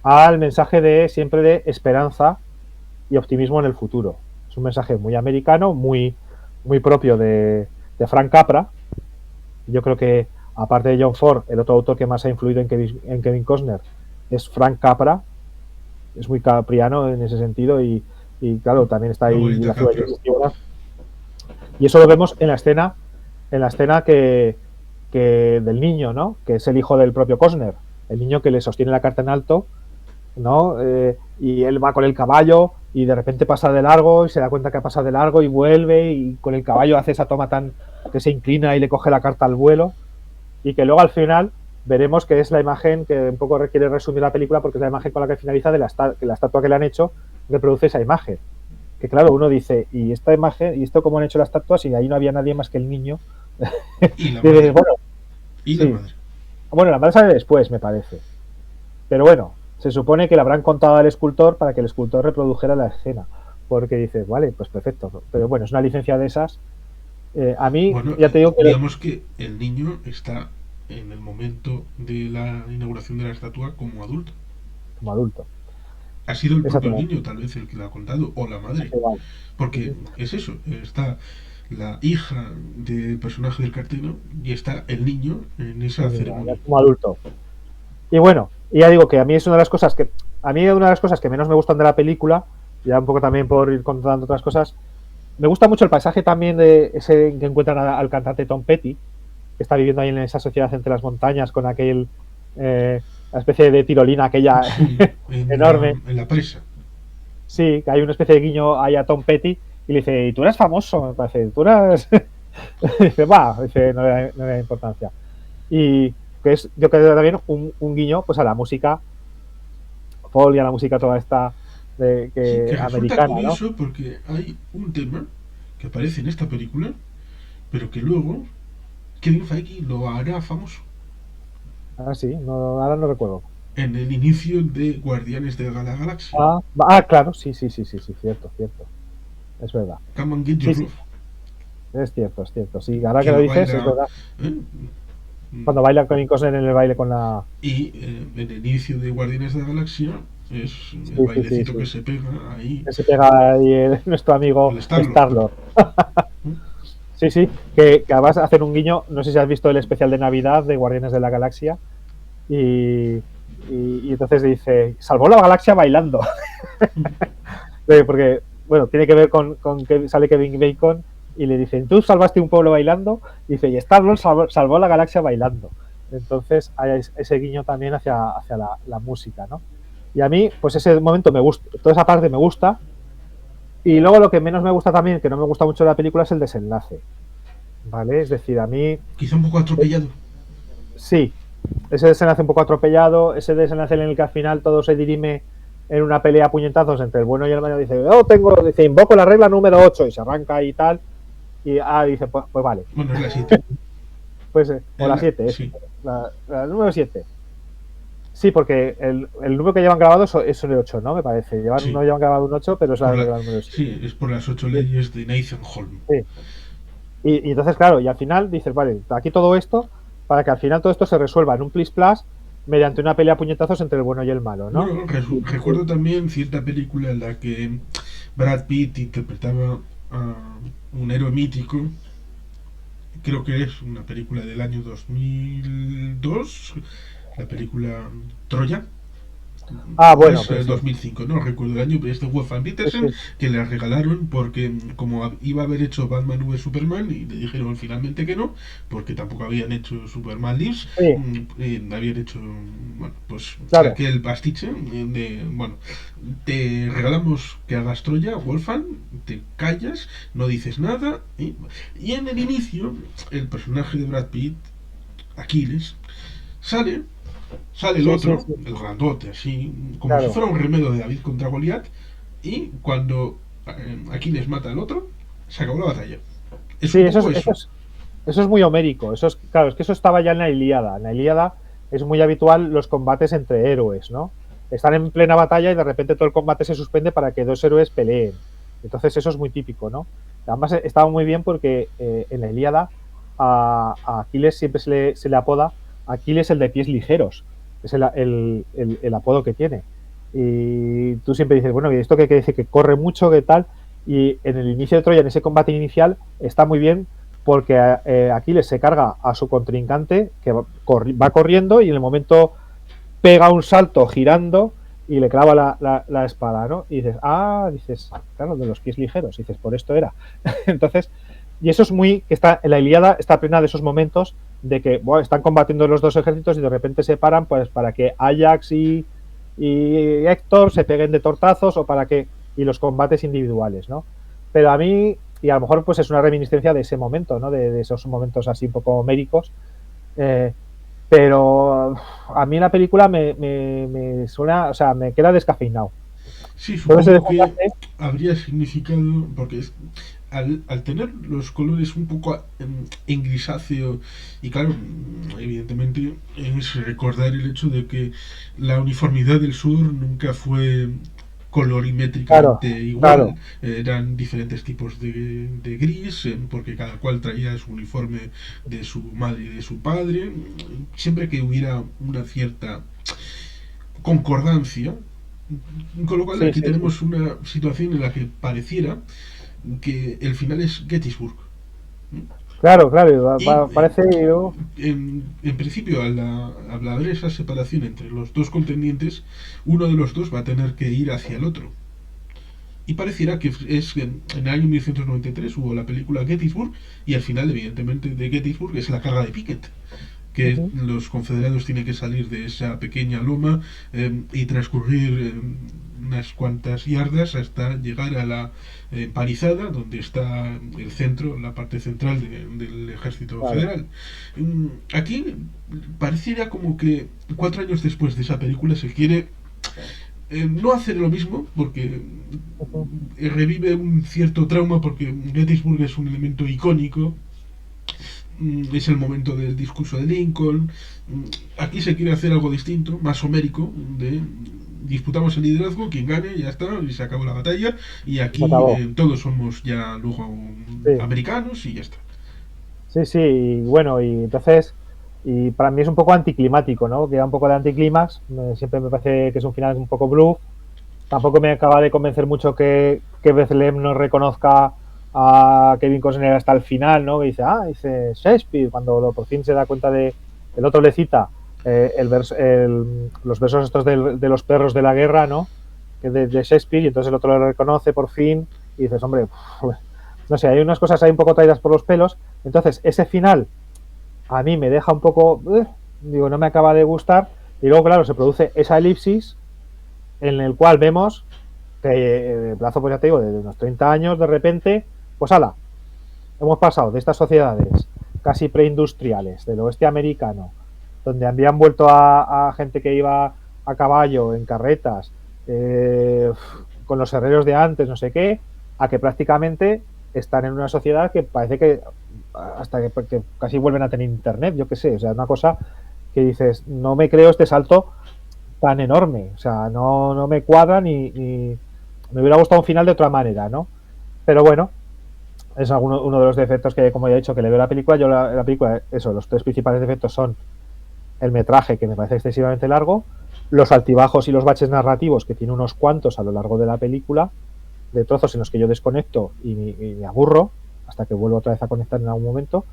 al mensaje de siempre de esperanza y optimismo en el futuro. Es un mensaje muy americano, muy propio de Frank Capra. Yo creo que, aparte de John Ford, el otro autor que más ha influido en Kevin Costner es Frank Capra. Es muy capriano en ese sentido y claro, también está Una ahí bonita la ciudad capra. y eso lo vemos en la escena que del niño, ¿no? Que es el hijo del propio Costner, el niño que le sostiene la carta en alto, ¿no? Y él va con el caballo y de repente pasa de largo y se da cuenta que ha pasado de largo y vuelve y con el caballo hace esa toma tan que se inclina y le coge la carta al vuelo y que luego al final veremos que es la imagen que un poco requiere resumir la película, porque es la imagen con la que finaliza de que la estatua que le han hecho reproduce esa imagen. Que claro, uno dice, ¿y esta imagen, y esto cómo han hecho las estatuas? Y ahí no había nadie más que el niño. Y la Y dices, madre. bueno, Y la sí. madre. Bueno, la madre sale después, me parece. Pero bueno, se supone que le habrán contado al escultor para que el escultor reprodujera la escena. Porque dices, vale, pues perfecto. Pero bueno, es una licencia de esas. A mí, Bueno, ya te digo que digamos que el niño está en el momento de la inauguración de la estatua como adulto. como adulto. Ha sido el propio Exactamente. niño, tal vez, el que lo ha contado, o la madre. Igual. Porque es eso, está la hija del personaje del cartero y está el niño en esa Ya ceremonia. como adulto. Y bueno, y ya digo que a mí es una de las cosas que. A mí una de las cosas que menos me gustan de la película, ya un poco también por ir contando otras cosas, me gusta mucho el paisaje también de ese que encuentran al cantante Tom Petty, que está viviendo ahí en esa sociedad entre las montañas con aquel la especie de tirolina aquella Sí, enorme. en la presa. Sí, que hay una especie de guiño ahí a Tom Petty y le dice, ¿y tú eres famoso? Me parece, tú eres... dice, va, dice, no le da importancia. Y que es, yo creo también un guiño pues a la música folk y a la música toda esta Sí, que resulta americana, ¿no? curioso porque hay un tema que aparece en esta película, pero que luego Kevin Feige lo hará famoso Ah, sí, no, ahora no recuerdo. en el inicio de Guardianes de la Galaxia. Claro, sí, sí, sí, sí, sí, cierto, cierto. Es verdad. Come and get Sí, your sí, love. es cierto, es cierto. Sí, ahora Que que lo lo dices, es baila. verdad. ¿Eh? Cuando baila con Cosner en el baile con la... Y en el inicio de Guardianes de la Galaxia es Sí, el sí, sí, bailecito que sí. se pega ahí, Que se pega ahí nuestro amigo el Star-Lord. Star-Lord. Sí, sí, que vas a hacer un guiño, no sé si has visto el especial de Navidad de Guardianes de la Galaxia, y, y entonces dice, salvó la galaxia bailando. Porque, bueno, tiene que ver con que sale Kevin Bacon y le dicen, tú salvaste un pueblo bailando, y dice, y Star-Lord salvó la galaxia bailando. Entonces hay ese guiño también hacia la música, ¿no? Y a mí, pues ese momento me gusta, toda esa parte me gusta, y luego lo que menos me gusta también, que no me gusta mucho de la película, es el desenlace, ¿vale? Es decir, a mí, Quizá un poco atropellado. sí, ese desenlace un poco atropellado, ese desenlace en el que al final todo se dirime en una pelea a puñetazos entre el bueno y el malo, dice, dice, invoco la regla número 8 y se arranca y tal, y dice, pues vale. Bueno, es la 7. Pues, o la 7, eso, Sí. la número 7. Sí, porque el número que llevan grabado es el 8, ¿no? Me parece. Sí. No llevan grabado un 8, pero es Por la la, número 7. sí, es por las 8 leyes de Nathan Holm. Sí. Y entonces, claro, y al final dices, vale, aquí todo esto, para que al final todo esto se resuelva en un plis plas mediante una pelea a puñetazos entre el bueno y el malo, ¿no? Bueno, recuerdo también cierta película en la que Brad Pitt interpretaba a un héroe mítico. Creo que es una película del año 2002, la película Troya. O Bueno, es pues sí. 2005, no recuerdo el año, pero este Wolfgang Petersen, Sí. que le regalaron porque como iba a haber hecho Batman v Superman y le dijeron finalmente que no, porque tampoco habían hecho Superman Lives, Sí, habían hecho, bueno, pues claro. aquel pastiche de, bueno, te regalamos que hagas Troya, Wolfgang, te callas, no dices nada, y en el inicio el personaje de Brad Pitt, Aquiles, sale sale el Sí, sí, otro, sí. el grandote, así, como si Claro. fuera un remedio de David contra Goliat, y cuando Aquiles mata al otro, se acabó la batalla. Es Sí, un poco eso. eso es muy homérico. Claro, es que eso estaba ya en la Ilíada. En la Ilíada es muy habitual los combates entre héroes, ¿no? Están en plena batalla y de repente todo el combate se suspende para que dos héroes peleen. Entonces eso es muy típico, ¿no? Además estaba muy bien porque en la Ilíada a Aquiles siempre se le apoda Aquiles el de pies ligeros. Es el apodo que tiene. Y tú siempre dices, bueno, ¿y esto qué quiere decir? Que corre mucho, ¿qué tal? Y en el inicio de Troya, en ese combate inicial, está muy bien porque Aquiles se carga a su contrincante que va corriendo y en el momento pega un salto girando y le clava la espada, ¿no? Y dices, claro, de los pies ligeros, y dices, por esto era. Entonces, y eso es que está en la Ilíada, está plena de esos momentos de que están combatiendo los dos ejércitos y de repente se paran pues para que Ajax y Héctor se peguen de tortazos o para que y los combates individuales, ¿no? Pero a mí, y a lo mejor pues es una reminiscencia de ese momento, ¿no? De esos momentos así un poco homéricos, pero a mí la película me suena, o sea, me queda descafeinado. Sí, Todo ese supongo que desenlace, habría significado, porque al tener los colores un poco en grisáceo, y claro, evidentemente es recordar el hecho de que la uniformidad del sur nunca fue claro, colorimétricamente igual, claro, eran diferentes tipos de gris, porque cada cual traía su uniforme de su madre y de su padre, siempre que hubiera una cierta concordancia, con lo cual sí, aquí sí, sí. tenemos una situación en la que pareciera que el final es Gettysburg. Claro, claro, Y parece, en principio, al haber esa separación entre los dos contendientes, uno de los dos va a tener que ir hacia el otro. Y pareciera que es en el año 1993 hubo la película Gettysburg y al final, evidentemente, de Gettysburg es la carga de Pickett, que ujú, los confederados tienen que salir de esa pequeña loma y transcurrir unas cuantas yardas hasta llegar a la empalizada, donde está el centro, la parte central del ejército claro, federal. Aquí pareciera como que 4 años después de esa película se quiere no hacer lo mismo, porque ujú, revive un cierto trauma, porque Gettysburg es un elemento icónico, es el momento del discurso de Lincoln. Aquí se quiere hacer algo distinto, más homérico, de disputamos el liderazgo, quien gane, ya está, y se acabó la batalla, y se aquí acabó. todos somos ya luego Sí, americanos y ya está. sí, sí, y bueno, y entonces, y para mí es un poco anticlimático, ¿no? Queda un poco de anticlímax, siempre me parece que es un final un poco bluff. Tampoco me acaba de convencer mucho que Bethlehem no reconozca a Kevin Costner hasta el final, ¿no? Que dice, dice Shakespeare, cuando por fin se da cuenta de, el otro le cita los versos estos de los perros de la guerra, ¿no? Que de Shakespeare, y entonces el otro lo reconoce por fin, y dices, hombre, no sé, hay unas cosas ahí un poco traídas por los pelos. Entonces, ese final a mí me deja un poco, digo, no me acaba de gustar, y luego, claro, se produce esa elipsis en el cual vemos que de plazo, pues ya te digo, de unos 30 años, de repente, pues ala, hemos pasado de estas sociedades casi preindustriales del oeste americano, donde habían vuelto a gente que iba a caballo, en carretas, con los herreros de antes, no sé qué, a que prácticamente están en una sociedad que parece que hasta que casi vuelven a tener internet, yo qué sé, o sea, una cosa que dices, no me creo este salto tan enorme. O sea, no me cuadra ni me hubiera gustado un final de otra manera, ¿no? Pero bueno, es uno de los defectos que, como ya he dicho, que le veo a la película. Yo la película, eso, los tres principales defectos son el metraje, que me parece excesivamente largo, los altibajos y los baches narrativos, que tiene unos cuantos a lo largo de la película, de trozos en los que yo desconecto y me aburro, hasta que vuelvo otra vez a conectar en algún momento,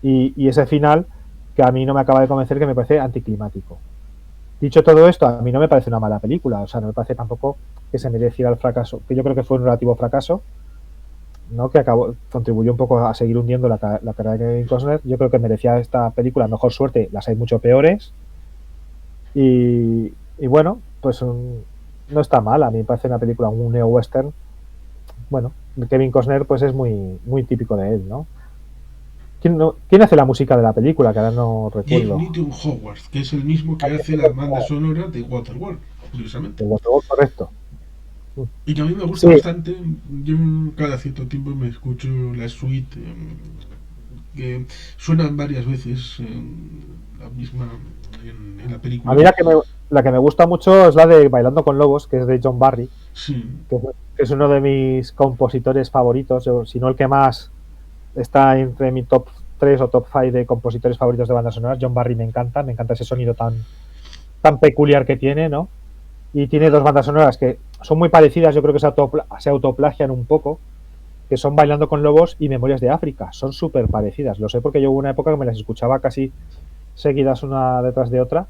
y ese final que a mí no me acaba de convencer, que me parece anticlimático. Dicho todo esto, a mí no me parece una mala película, o sea, no me parece tampoco que se mereciera el fracaso, que yo creo que fue un relativo fracaso, ¿no? Que contribuyó un poco a seguir hundiendo la carrera de Kevin Costner. Yo creo que merecía esta película mejor suerte, las hay mucho peores, y bueno, pues no está mal, a mí me parece una película, un neo-western, bueno, Kevin Costner pues es muy típico de él, ¿no? ¿Quién hace la música de la película? Que ahora no Jeff recuerdo. Newton Howard, que es el mismo que hace la banda sonora de Waterworld, curiosamente. Correcto. Y que a mí me gusta Sí, bastante. Yo cada cierto tiempo me escucho la suite, que suenan varias veces la misma en la a película. mí la que me gusta mucho es la de Bailando con Lobos, que es de John Barry, Sí, que es uno de mis compositores favoritos, si no el que más está entre mi top 3 o top 5 de compositores favoritos de bandas sonoras. John Barry me encanta ese sonido tan peculiar que tiene, ¿no? Y tiene dos bandas sonoras que son muy parecidas, yo creo que se autoplagian un poco, que son Bailando con Lobos y Memorias de África. Son súper parecidas. Lo sé porque yo hubo una época que me las escuchaba casi seguidas una detrás de otra.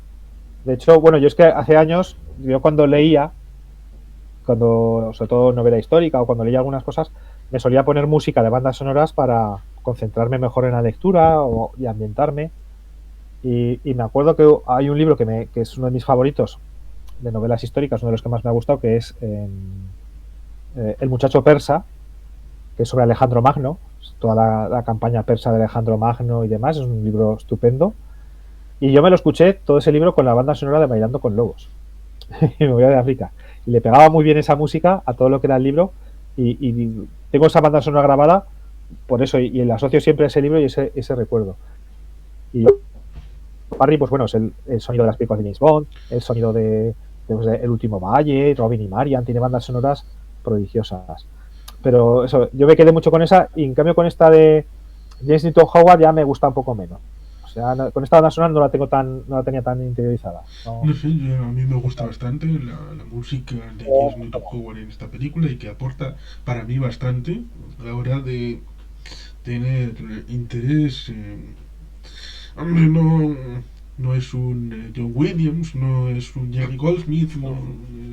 De hecho, bueno, yo es que hace años, yo cuando leía, sobre todo novela histórica o cuando leía algunas cosas, me solía poner música de bandas sonoras para concentrarme mejor en la lectura y ambientarme. Y me acuerdo que hay un libro que es uno de mis favoritos de novelas históricas, uno de los que más me ha gustado, que es El muchacho persa, que es sobre Alejandro Magno, toda la campaña persa de Alejandro Magno y demás. Es un libro estupendo. Y yo me lo escuché todo ese libro con la banda sonora de Bailando con Lobos. Y me voy a África. Y le pegaba muy bien esa música a todo lo que era el libro. Y tengo esa banda sonora grabada por eso. Y le asocio siempre a ese libro y ese recuerdo. Y Barry, pues bueno, es el sonido de las películas de James Bond, el sonido de El último Valle, Robin y Marian, tiene bandas sonoras prodigiosas. Pero eso, yo me quedé mucho con esa, y en cambio con esta de James Newton Howard ya me gusta un poco menos. O sea, con esta banda sonora no la tenía tan interiorizada. No. No sé, a mí me gusta bastante la música de James Newton Howard en esta película y que aporta para mí bastante a la hora de tener interés. Hombre, no es un John Williams, no es un Jerry Goldsmith, no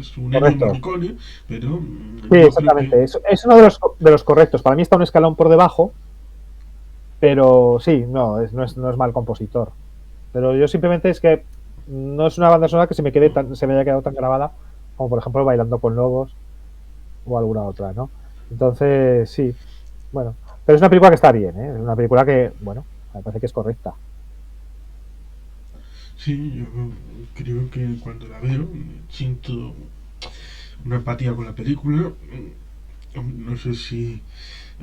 es un Ennio Correcto. Morricone, pero Sí, yo creo que exactamente. Es uno de los correctos. Para mí está un escalón por debajo, pero sí, no es mal compositor. Pero yo simplemente es que no es una banda sonora que se me haya quedado tan grabada como por ejemplo Bailando con Lobos o alguna otra, ¿no? Entonces, sí, bueno. Pero es una película que está bien, ¿eh? Es una película que, bueno, me parece que es correcta. sí, yo creo que cuando la veo siento una empatía con la película. No sé si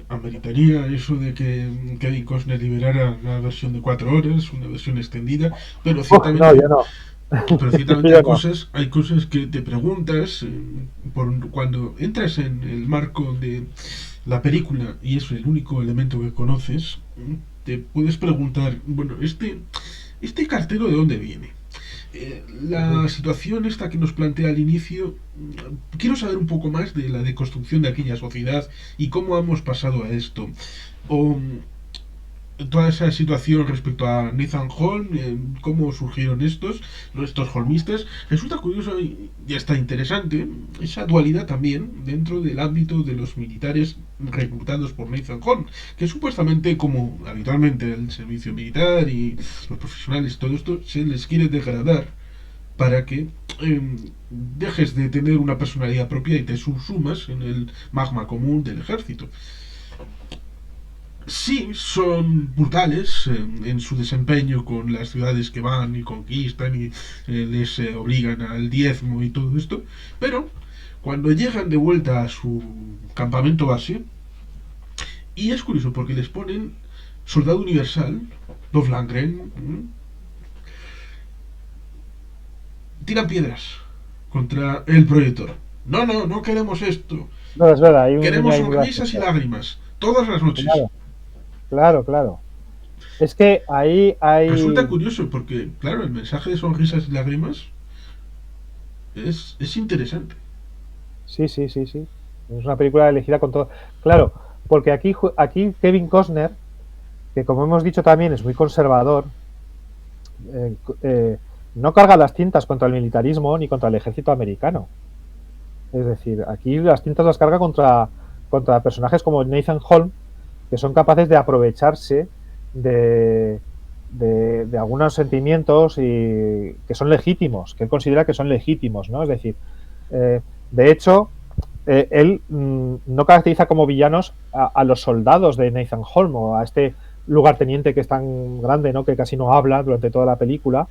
ameritaría eso de que Kevin Costner liberara una versión de 4 horas, una versión extendida, pero No, ciertamente yo no. pero ciertamente Yo no. hay cosas que te preguntas cuando entras en el marco de la película y es el único elemento que conoces, te puedes preguntar, bueno, este cartero de dónde viene. La situación esta que nos plantea al inicio, quiero saber un poco más de la deconstrucción de aquella sociedad y cómo hemos pasado a esto. O toda esa situación respecto a Nathan Holm, cómo surgieron estos holmistas, resulta curioso y hasta interesante esa dualidad también dentro del ámbito de los militares reclutados por Nathan Holm, que supuestamente, como habitualmente el servicio militar y los profesionales, todo esto se les quiere degradar para que dejes de tener una personalidad propia y te subsumas en el magma común del ejército. Sí, son brutales en su desempeño con las ciudades que van y conquistan y les obligan al diezmo y todo esto, pero cuando llegan de vuelta a su campamento base, y es curioso porque les ponen soldado universal, Dolph Lundgren, tiran piedras contra el proyector. No, no, no queremos esto. No, es verdad, hay un guiño Queremos ahí muy sonrisas y gracioso. lágrimas, todas las noches. Claro, claro, claro. Es que ahí Resulta hay. curioso porque, claro, el mensaje de sonrisas y lágrimas es interesante. Sí, sí, sí, sí. Es una película elegida con todo. Claro, porque aquí Kevin Costner, que como hemos dicho también es muy conservador, eh, eh, no carga las tintas contra el militarismo ni contra el ejército americano. Es decir, aquí las tintas las carga contra personajes como Nathan Holm, que son capaces de aprovecharse de, de algunos sentimientos y que son legítimos, que él considera que son legítimos, ¿no? Es decir, de hecho, él no caracteriza como villanos a los soldados de Nathan Holm o a este lugarteniente que es tan grande, ¿no? Que casi no habla durante toda la película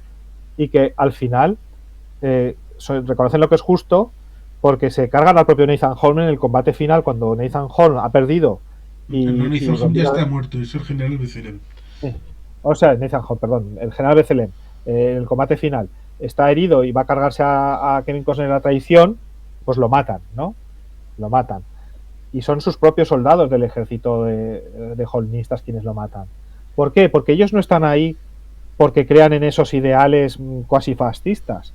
y que al final reconocen lo que es justo porque se cargan al propio Nathan Holm en el combate final cuando Nathan Holm ha perdido No, y Nathan los Home ya obliga. está muerto, es el general Becerel. O sea, Nathan Holm, perdón, el general Becelem, en el combate final está herido y va a cargarse a Kevin Costner en la traición, pues lo matan, ¿no? Lo matan. Y son sus propios soldados del ejército de holmistas quienes lo matan. ¿Por qué? Porque ellos no están ahí porque crean en esos ideales cuasi fascistas.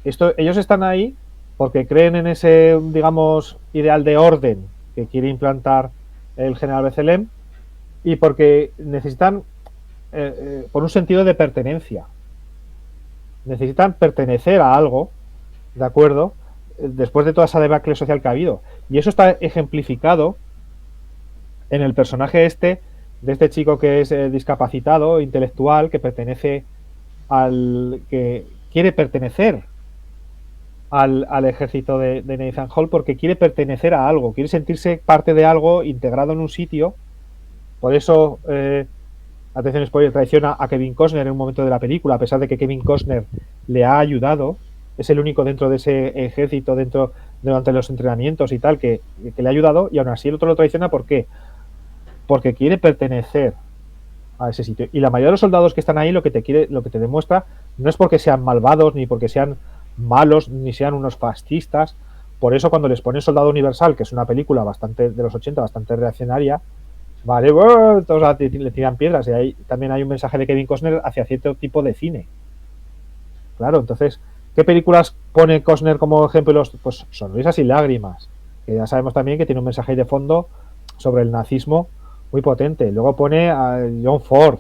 Ellos están ahí porque creen en ese, digamos, ideal de orden que quiere implantar el general Becelem y porque necesitan, por un sentido de pertenencia, necesitan pertenecer a algo, ¿de acuerdo? Después de toda esa debacle social que ha habido. Y eso está ejemplificado en el personaje de este chico que es discapacitado, intelectual, que pertenece que quiere pertenecer al ejército de Nathan Hall porque quiere pertenecer a algo, quiere sentirse parte de algo integrado en un sitio. Por eso atención spoiler, traiciona a Kevin Costner en un momento de la película, a pesar de que Kevin Costner le ha ayudado, es el único dentro de ese ejército, durante los entrenamientos y tal, que le ha ayudado, y aún así el otro lo traiciona. ¿Por qué? Porque quiere pertenecer a ese sitio. Y la mayoría de los soldados que están ahí lo que te demuestra no es porque sean malvados, ni porque sean malos, ni sean unos fascistas. Por eso cuando les ponen Soldado Universal, que es una película bastante de los 80, bastante reaccionaria, vale, todos le tiran piedras. Y ahí también hay un mensaje de Kevin Costner hacia cierto tipo de cine. Claro, entonces, ¿qué películas pone Costner como ejemplos? Pues Sonrisas y Lágrimas, que ya sabemos también que tiene un mensaje de fondo sobre el nazismo muy potente. Luego pone a John Ford.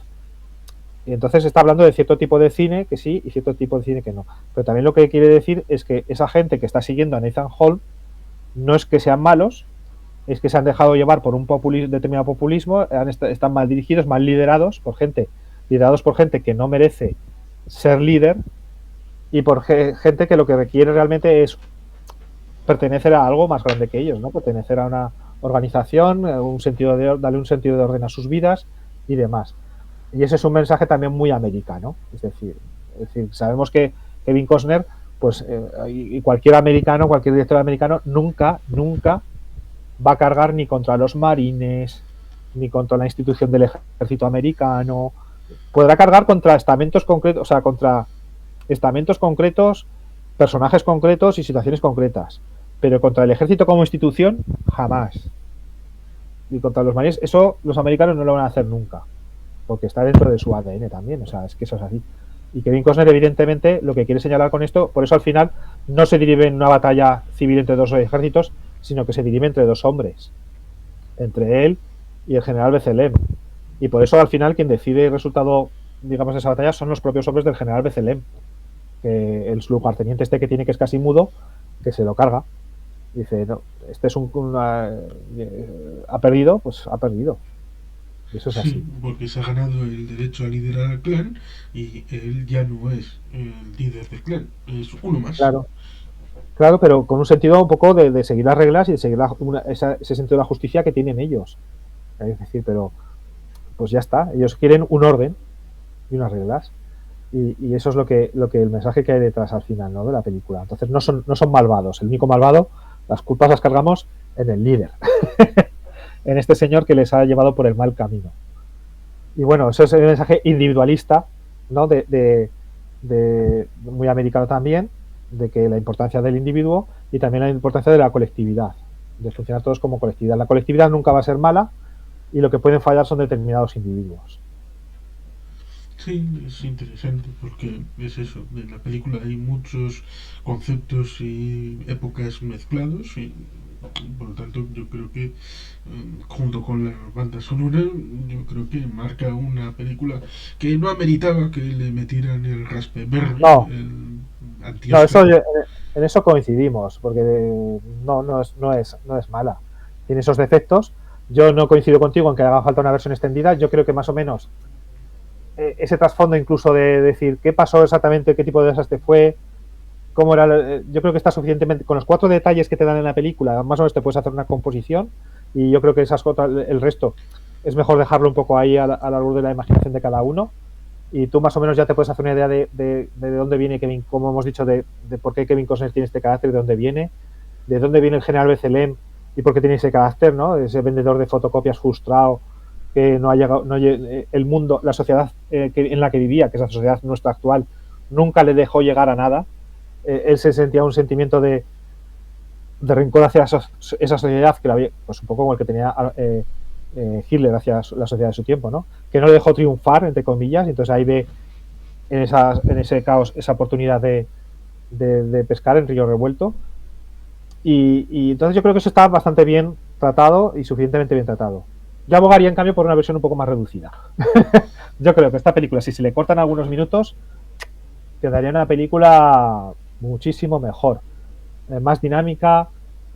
Y entonces está hablando de cierto tipo de cine que sí y cierto tipo de cine que no. Pero también lo que quiere decir es que esa gente que está siguiendo a Nathan Hall no es que sean malos, es que se han dejado llevar por un determinado populismo, están mal dirigidos, mal liderados por gente que no merece ser líder, y por gente que lo que requiere realmente es pertenecer a algo más grande que ellos, ¿no? Pertenecer a una organización, darle un sentido de orden a sus vidas y demás. Y ese es un mensaje también muy americano. Es decir, sabemos que Kevin Costner, pues, y cualquier americano, cualquier director americano, nunca va a cargar ni contra los marines, ni contra la institución del ejército americano. Podrá cargar contra estamentos concretos, o sea, contra estamentos concretos, personajes concretos y situaciones concretas. Pero contra el ejército como institución, jamás. Y contra los marines, eso los americanos no lo van a hacer nunca, porque está dentro de su ADN también, o sea, es que eso es así. Y Kevin Costner, evidentemente, lo que quiere señalar con esto, por eso al final no se dirime en una batalla civil entre dos ejércitos, sino que se dirime entre dos hombres, entre él y el general Becelem. Y por eso al final quien decide el resultado, digamos, de esa batalla son los propios hombres del general Becelem, que el lugarteniente este que tiene, que es casi mudo, que se lo carga. Dice, no, este es ha perdido, pues ha perdido. Eso es así. Sí, porque se ha ganado el derecho a liderar al clan y él ya no es el líder del clan, es uno más. Claro, claro, pero con un sentido un poco de seguir las reglas y de seguir ese sentido de la justicia que tienen ellos. Es decir, pero pues ya está, ellos quieren un orden y unas reglas. Y eso es lo que el mensaje que hay detrás al final, ¿no?, de la película. Entonces no son malvados. El único malvado, las culpas las cargamos en el líder, en este señor que les ha llevado por el mal camino. Y bueno, eso es el mensaje individualista, ¿no?, muy americano también, de que la importancia del individuo y también la importancia de la colectividad, de funcionar todos como colectividad. La colectividad nunca va a ser mala y lo que pueden fallar son determinados individuos. Sí, es interesante porque es eso, en la película hay muchos conceptos y épocas mezclados y por lo tanto yo creo que junto con la banda sonora yo creo que marca una película que no ameritaba que le metieran el Raspberry, No, el no, antiáspero. en eso coincidimos, porque no es mala. Tiene esos defectos. Yo no coincido contigo en que haga falta una versión extendida. Yo creo que más o menos ese trasfondo incluso de decir qué pasó exactamente, qué tipo de desastre fue, cómo era, yo creo que está suficientemente, con los 4 detalles que te dan en la película, más o menos te puedes hacer una composición, y yo creo que el resto es mejor dejarlo un poco ahí a la luz de la imaginación de cada uno, y tú más o menos ya te puedes hacer una idea de dónde viene Kevin, como hemos dicho, de por qué Kevin Costner tiene este carácter, de dónde viene el general Becelem y por qué tiene ese carácter, ¿no? Ese vendedor de fotocopias frustrado que no ha llegado, el mundo, la sociedad en la que vivía, que es la sociedad nuestra actual, nunca le dejó llegar a nada. Él se sentía un sentimiento de rencor hacia esa sociedad que la había, pues un poco como el que tenía Hitler hacia la sociedad de su tiempo, ¿no? Que no le dejó triunfar, entre comillas, y entonces ahí ve en ese caos esa oportunidad de pescar en río revuelto. Y entonces yo creo que eso está bastante bien tratado y suficientemente bien tratado. Yo abogaría, en cambio, por una versión un poco más reducida. Yo creo que esta película, si se le cortan algunos minutos, quedaría una película muchísimo mejor. Más dinámica,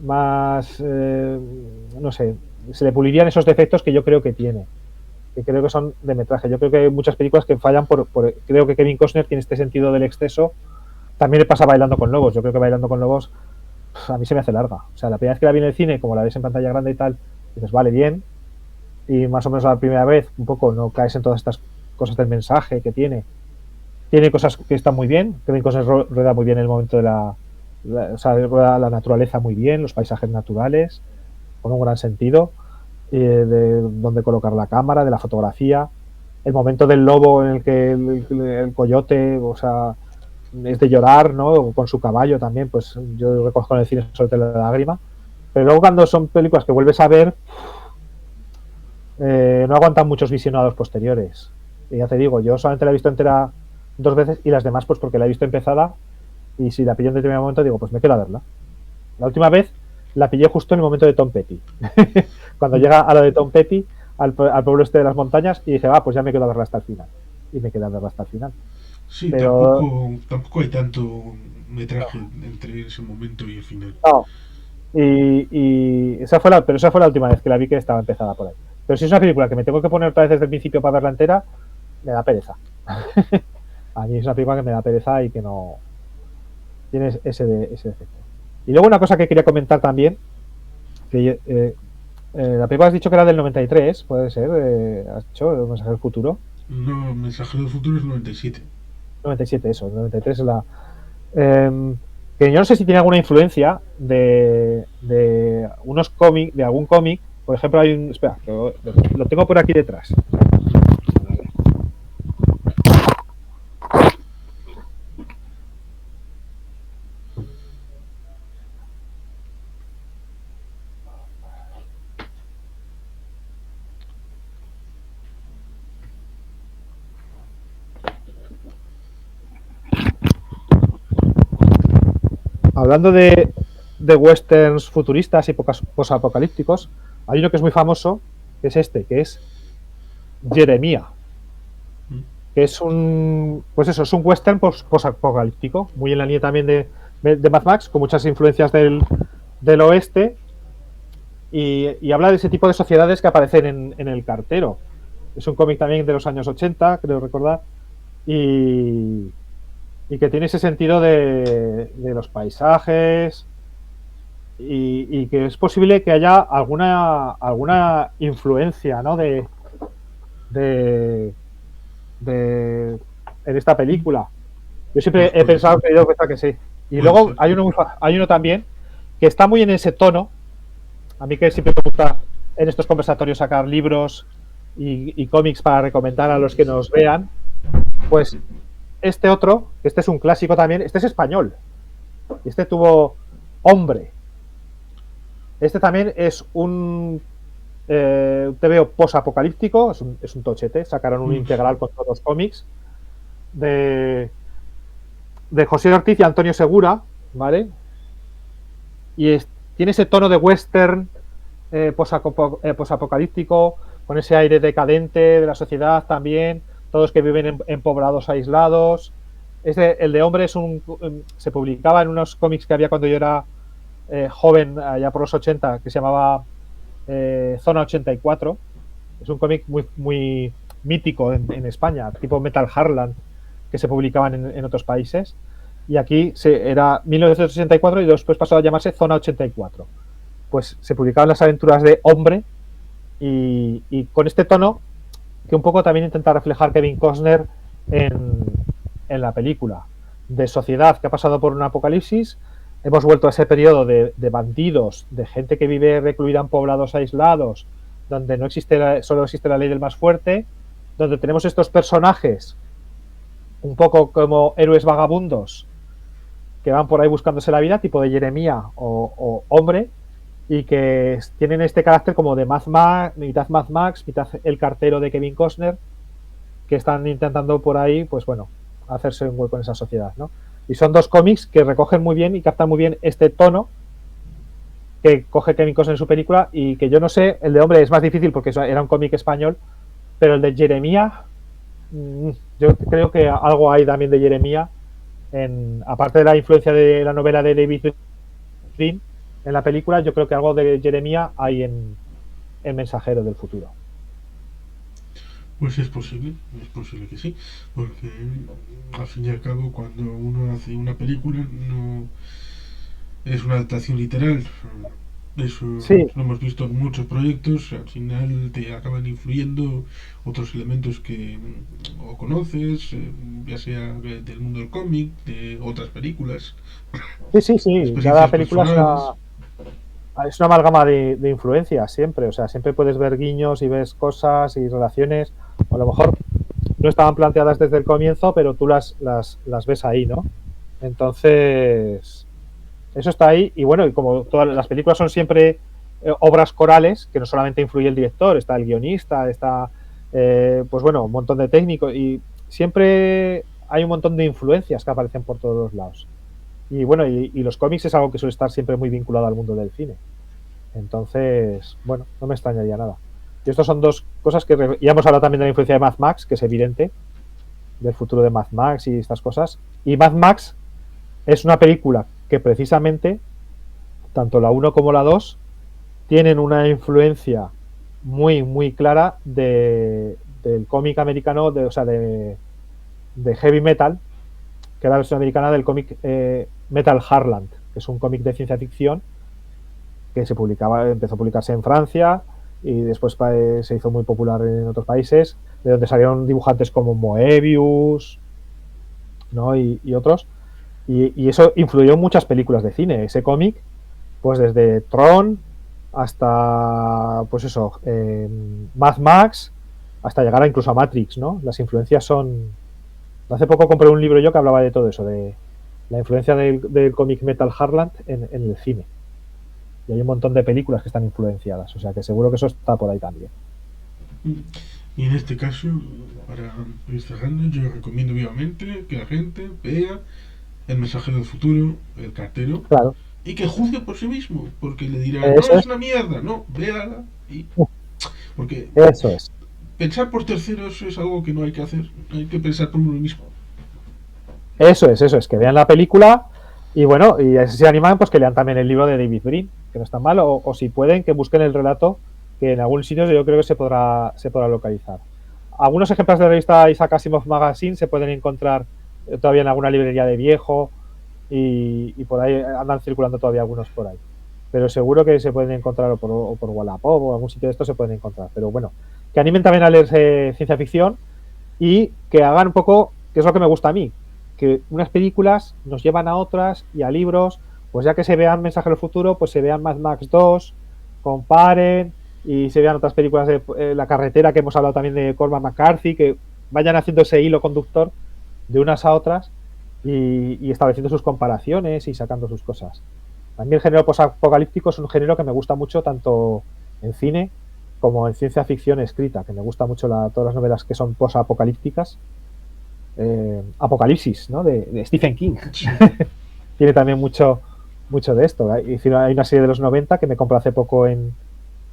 más... no sé, se le pulirían esos defectos que yo creo que tiene. Que creo que son de metraje. Yo creo que hay muchas películas que fallan creo que Kevin Costner tiene este sentido del exceso. También le pasa Bailando con Lobos. Yo creo que Bailando con Lobos a mí se me hace larga. O sea, la primera vez que la vi en el cine, como la ves en pantalla grande y tal, dices, vale, bien, y más o menos a la primera vez un poco no caes en todas estas cosas del mensaje que tiene. Tiene cosas que están muy bien, Kevin Costner rueda muy bien el momento de o sea, rueda la naturaleza muy bien, los paisajes naturales, con un gran sentido, de dónde colocar la cámara, de la fotografía, el momento del lobo en el que el coyote, o sea, es de llorar, ¿no? Con su caballo también, pues yo reconozco en el cine sobre todo la lágrima. Pero luego cuando son películas que vuelves a ver, no aguantan muchos visionados posteriores. Y ya te digo, yo solamente la he visto entera 2 veces y las demás pues porque la he visto empezada y si la pillo en determinado momento digo, pues me quedo a verla. La última vez la pillé justo en el momento de Tom Petty. Cuando llega a lo de Tom Petty, al pueblo este de las montañas, y dije, pues ya me quedo a verla hasta el final. Y me quedé a verla hasta el final. Sí, Pero tampoco hay tanto metraje entre ese momento y el final. no. Y pero esa fue la última vez que la vi que estaba empezada por ahí. Pero si es una película que me tengo que poner otra vez desde el principio para verla entera, me da pereza. A mí es una película que me da pereza y que no tiene ese defecto. Y luego una cosa que quería comentar también, que la película has dicho que era del 93, puede ser, has dicho, El mensaje del futuro. No, Mensajero del Futuro es 97. 97, eso, 93 es la... que yo no sé si tiene alguna influencia de unos cómics, de algún cómic. Por ejemplo, hay un... Espera, lo tengo por aquí detrás. Hablando de westerns futuristas y posapocalípticos, hay uno que es muy famoso, que es este, que es Jeremía, que es un, pues eso, es un western posapocalíptico, muy en la línea también de Mad Max, con muchas influencias del oeste, y habla de ese tipo de sociedades que aparecen en El Cartero. Es un cómic también de los años 80, creo recordar, y que tiene ese sentido de los paisajes, y que es posible que haya alguna influencia, ¿no? de en esta película. Yo siempre he pensado que sí. Y luego hay uno también que está muy en ese tono. A mí que siempre me gusta en estos conversatorios sacar libros y cómics para recomendar a los que nos vean. Pues este otro, este es un clásico también, este es español. Este tuvo Hombre. Este también es un TVO post-apocalíptico, es un tochete. Sacaron un integral con todos los cómics de José Ortiz y Antonio Segura, ¿vale? Y tiene ese tono de western posapocalíptico, con ese aire decadente de la sociedad también, todos que viven en poblados aislados. El de Hombre se publicaba en unos cómics que había cuando yo era joven, allá por los 80, que se llamaba Zona 84. Es un cómic muy mítico en España, tipo Metal Harlan, que se publicaban en otros países. Y aquí era 1984 y después pasó a llamarse Zona 84. Pues se publicaban las aventuras de Hombre y con este tono que un poco también intenta reflejar Kevin Costner en la película, de sociedad que ha pasado por un apocalipsis. Hemos vuelto a ese periodo de bandidos, de gente que vive recluida en poblados aislados, donde no existe solo existe la ley del más fuerte, donde tenemos estos personajes un poco como héroes vagabundos que van por ahí buscándose la vida, tipo de Jeremía o Hombre, y que tienen este carácter como de mitad Mad Max, mitad El Cartero de Kevin Costner, que están intentando por ahí, pues bueno, hacerse un hueco en esa sociedad, ¿no? Y son dos cómics que recogen muy bien y captan muy bien este tono que coge Kevin Costner en su película, y que yo no sé, el de Hombre es más difícil porque era un cómic español, pero el de Jeremía, yo creo que algo hay también de Jeremía, aparte de la influencia de la novela de David Green en la película, yo creo que algo de Jeremía hay en Mensajero del Futuro. Pues es posible que sí, porque al fin y al cabo cuando uno hace una película no es una adaptación literal, Eso Sí, lo hemos visto en muchos proyectos, al final te acaban influyendo otros elementos que o conoces, ya sea del mundo del cómic, de otras películas, sí, sí, sí. Cada experiencias película personales. es una amalgama de influencias siempre. O sea, siempre puedes ver guiños y ves cosas y relaciones. A lo mejor no estaban planteadas desde el comienzo, pero tú las ves ahí, ¿no? Entonces, eso está ahí. Y bueno, y como todas las películas son siempre obras corales, que no solamente influye el director, está el guionista, está, pues bueno, un montón de técnicos. Y siempre hay un montón de influencias que aparecen por todos los lados. Y bueno, y los cómics es algo que suele estar siempre muy vinculado al mundo del cine. Entonces, bueno, no me extrañaría nada. Y estas son dos cosas que ya hemos hablado también de la influencia de Mad Max, que es evidente, del futuro de Mad Max y estas cosas. Y Mad Max es una película que precisamente, tanto la uno como la 2 tienen una influencia muy, muy clara del cómic americano, o sea, de heavy metal, que era la versión americana del cómic Metal Harland, que es un cómic de ciencia ficción que se publicaba, empezó a publicarse en Francia y después se hizo muy popular en otros países, de donde salieron dibujantes como Moebius, ¿no? Y otros. Y eso influyó en muchas películas de cine. Ese cómic, pues desde Tron hasta, pues eso, Mad Max, hasta llegar incluso a Matrix, ¿no? Las influencias son... Hace poco compré un libro yo que hablaba de todo eso, de la influencia del cómic Metal Harland en el cine. Y hay un montón de películas que están influenciadas, o sea que seguro que eso está por ahí también. Y en este caso, para ir cerrando, yo recomiendo vivamente que la gente vea El mensaje del futuro, El cartero, Claro, y que juzgue por sí mismo, porque le dirán, no, eso es es, una mierda, no, véala. Y, porque eso es. pensar por terceros es algo que no hay que hacer, hay que pensar por uno mismo. Eso es, que vean la película y bueno, y si se animan, pues que lean también el libro de David Brin, que no está mal, o si pueden, que busquen el relato, que en algún sitio yo creo que se podrá localizar. Algunos ejemplares de la revista Isaac Asimov Magazine se pueden encontrar todavía en alguna librería de viejo y por ahí andan circulando todavía algunos por ahí. Pero seguro que se pueden encontrar o por Wallapop o algún sitio de estos se pueden encontrar. Pero bueno, que animen también a leer ciencia ficción y que hagan un poco, que es lo que me gusta a mí, que unas películas nos llevan a otras y a libros, pues ya que se vean Mensaje del Futuro, pues se vean Mad Max 2, comparen y se vean otras películas de La carretera, que hemos hablado también de Cormac McCarthy, que vayan haciendo ese hilo conductor de unas a otras y estableciendo sus comparaciones y sacando sus cosas. También el género posapocalíptico es un género que me gusta mucho tanto en cine como en ciencia ficción escrita, que me gusta mucho todas las novelas que son posapocalípticas. Apocalipsis, ¿no? De Stephen King. Sí. Tiene también mucho de esto. Hay una serie de los 90 que me compré hace poco en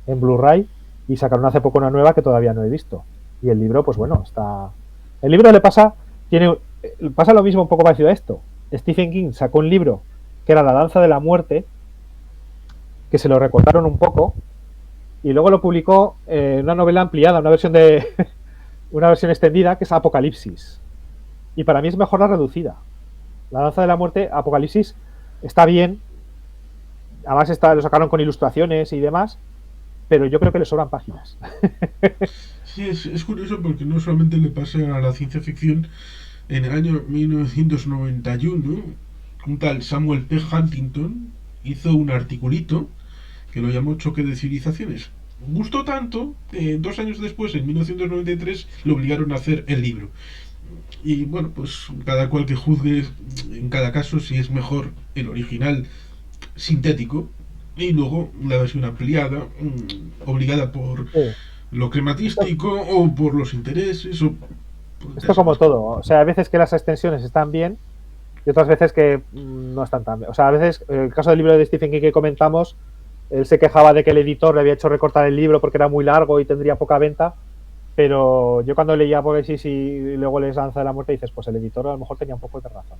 Blu-ray y sacaron hace poco una nueva que todavía no he visto. Y el libro, pues bueno, está... El libro pasa lo mismo un poco parecido a esto. Stephen King sacó un libro que era La danza de la muerte, que se lo recortaron un poco, y luego lo publicó una novela ampliada, una versión extendida, que es Apocalipsis. Y para mí es mejor la reducida. La danza de la muerte, Apocalipsis, está bien. Además lo sacaron con ilustraciones y demás, pero yo creo que le sobran páginas. Sí, es curioso porque no solamente le pasa a la ciencia ficción. En el año 1991, un tal Samuel P. Huntington hizo un articulito que lo llamó Choque de Civilizaciones. Gustó tanto que 2 años después, en 1993, lo obligaron a hacer el libro. Y bueno, pues cada cual que juzgue en cada caso si es mejor el original sintético y luego la versión ampliada, obligada por Sí. lo Esto, crematístico o por los intereses o por esto como todo. O sea, a veces que las extensiones están bien y otras veces que no están tan bien. O sea, a veces, el caso del libro de Stephen King que comentamos, él se quejaba de que el editor le había hecho recortar el libro porque era muy largo y tendría poca venta. Pero yo cuando leía Apocalipsis y luego les Danza de la Muerte, dices, pues el editor a lo mejor tenía un poco de razón.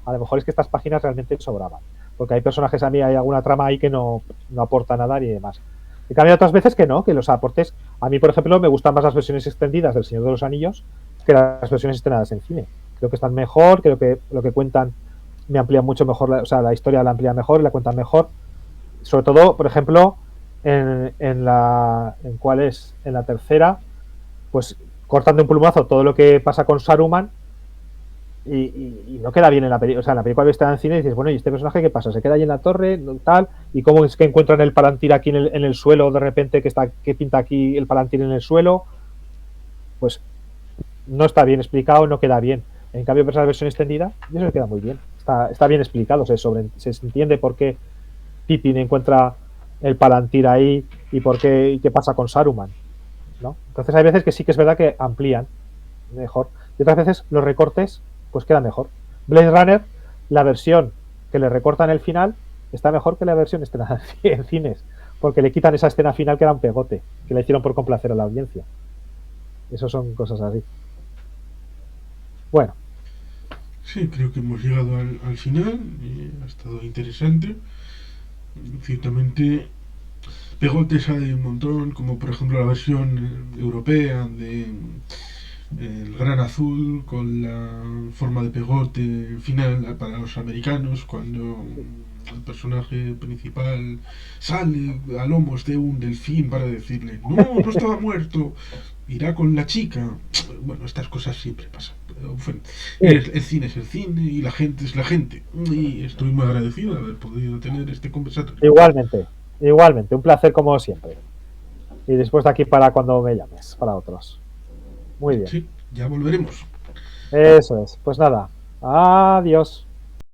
A lo mejor es que estas páginas realmente sobraban. Porque hay personajes, a mí hay alguna trama ahí que no aporta nada y demás. En cambio, otras veces que no, que los aportes. A mí, por ejemplo, me gustan más las versiones extendidas del Señor de los Anillos que las versiones estrenadas en cine. Creo que están mejor, creo que lo que cuentan me amplía mucho mejor, o sea, la historia la amplía mejor, la cuentan mejor. Sobre todo, por ejemplo, ¿cuál es? En la tercera, pues cortan de un plumazo todo lo que pasa con Saruman y no queda bien en la película. O sea, en la película está en el cine y dices, bueno, ¿y este personaje qué pasa? ¿Se queda ahí en la torre? Tal, ¿y cómo es que encuentran el Palantir aquí en el suelo de repente que pinta aquí el Palantir en el suelo? Pues no está bien explicado, no queda bien. En cambio, ves la versión extendida y eso queda muy bien. Está bien explicado, se entiende por qué Pippin encuentra el Palantir ahí y qué pasa con Saruman, ¿no? Entonces hay veces que sí que es verdad que amplían mejor. Y otras veces los recortes pues quedan mejor. Blade Runner, la versión que le recortan el final está mejor que la versión estrenada en cines, porque le quitan esa escena final que era un pegote, que le hicieron por complacer a la audiencia. Eso son cosas así. Bueno, Sí, creo que hemos llegado al final. Ha estado interesante. Ciertamente, pegotes hay un montón, como por ejemplo la versión europea de el gran azul con la forma de pegote final para los americanos, cuando el personaje principal sale a lomos de un delfín para decirle, no, no estaba muerto, irá con la chica. Bueno, estas cosas siempre pasan. Pero, en fin, el cine es el cine y la gente es la gente. Y estoy muy agradecido de haber podido tener este conversatorio. igualmente, igualmente, un placer como siempre. Y después de aquí para cuando me llames, para otros. Muy bien. Sí, ya volveremos. Eso es. Pues nada. Adiós.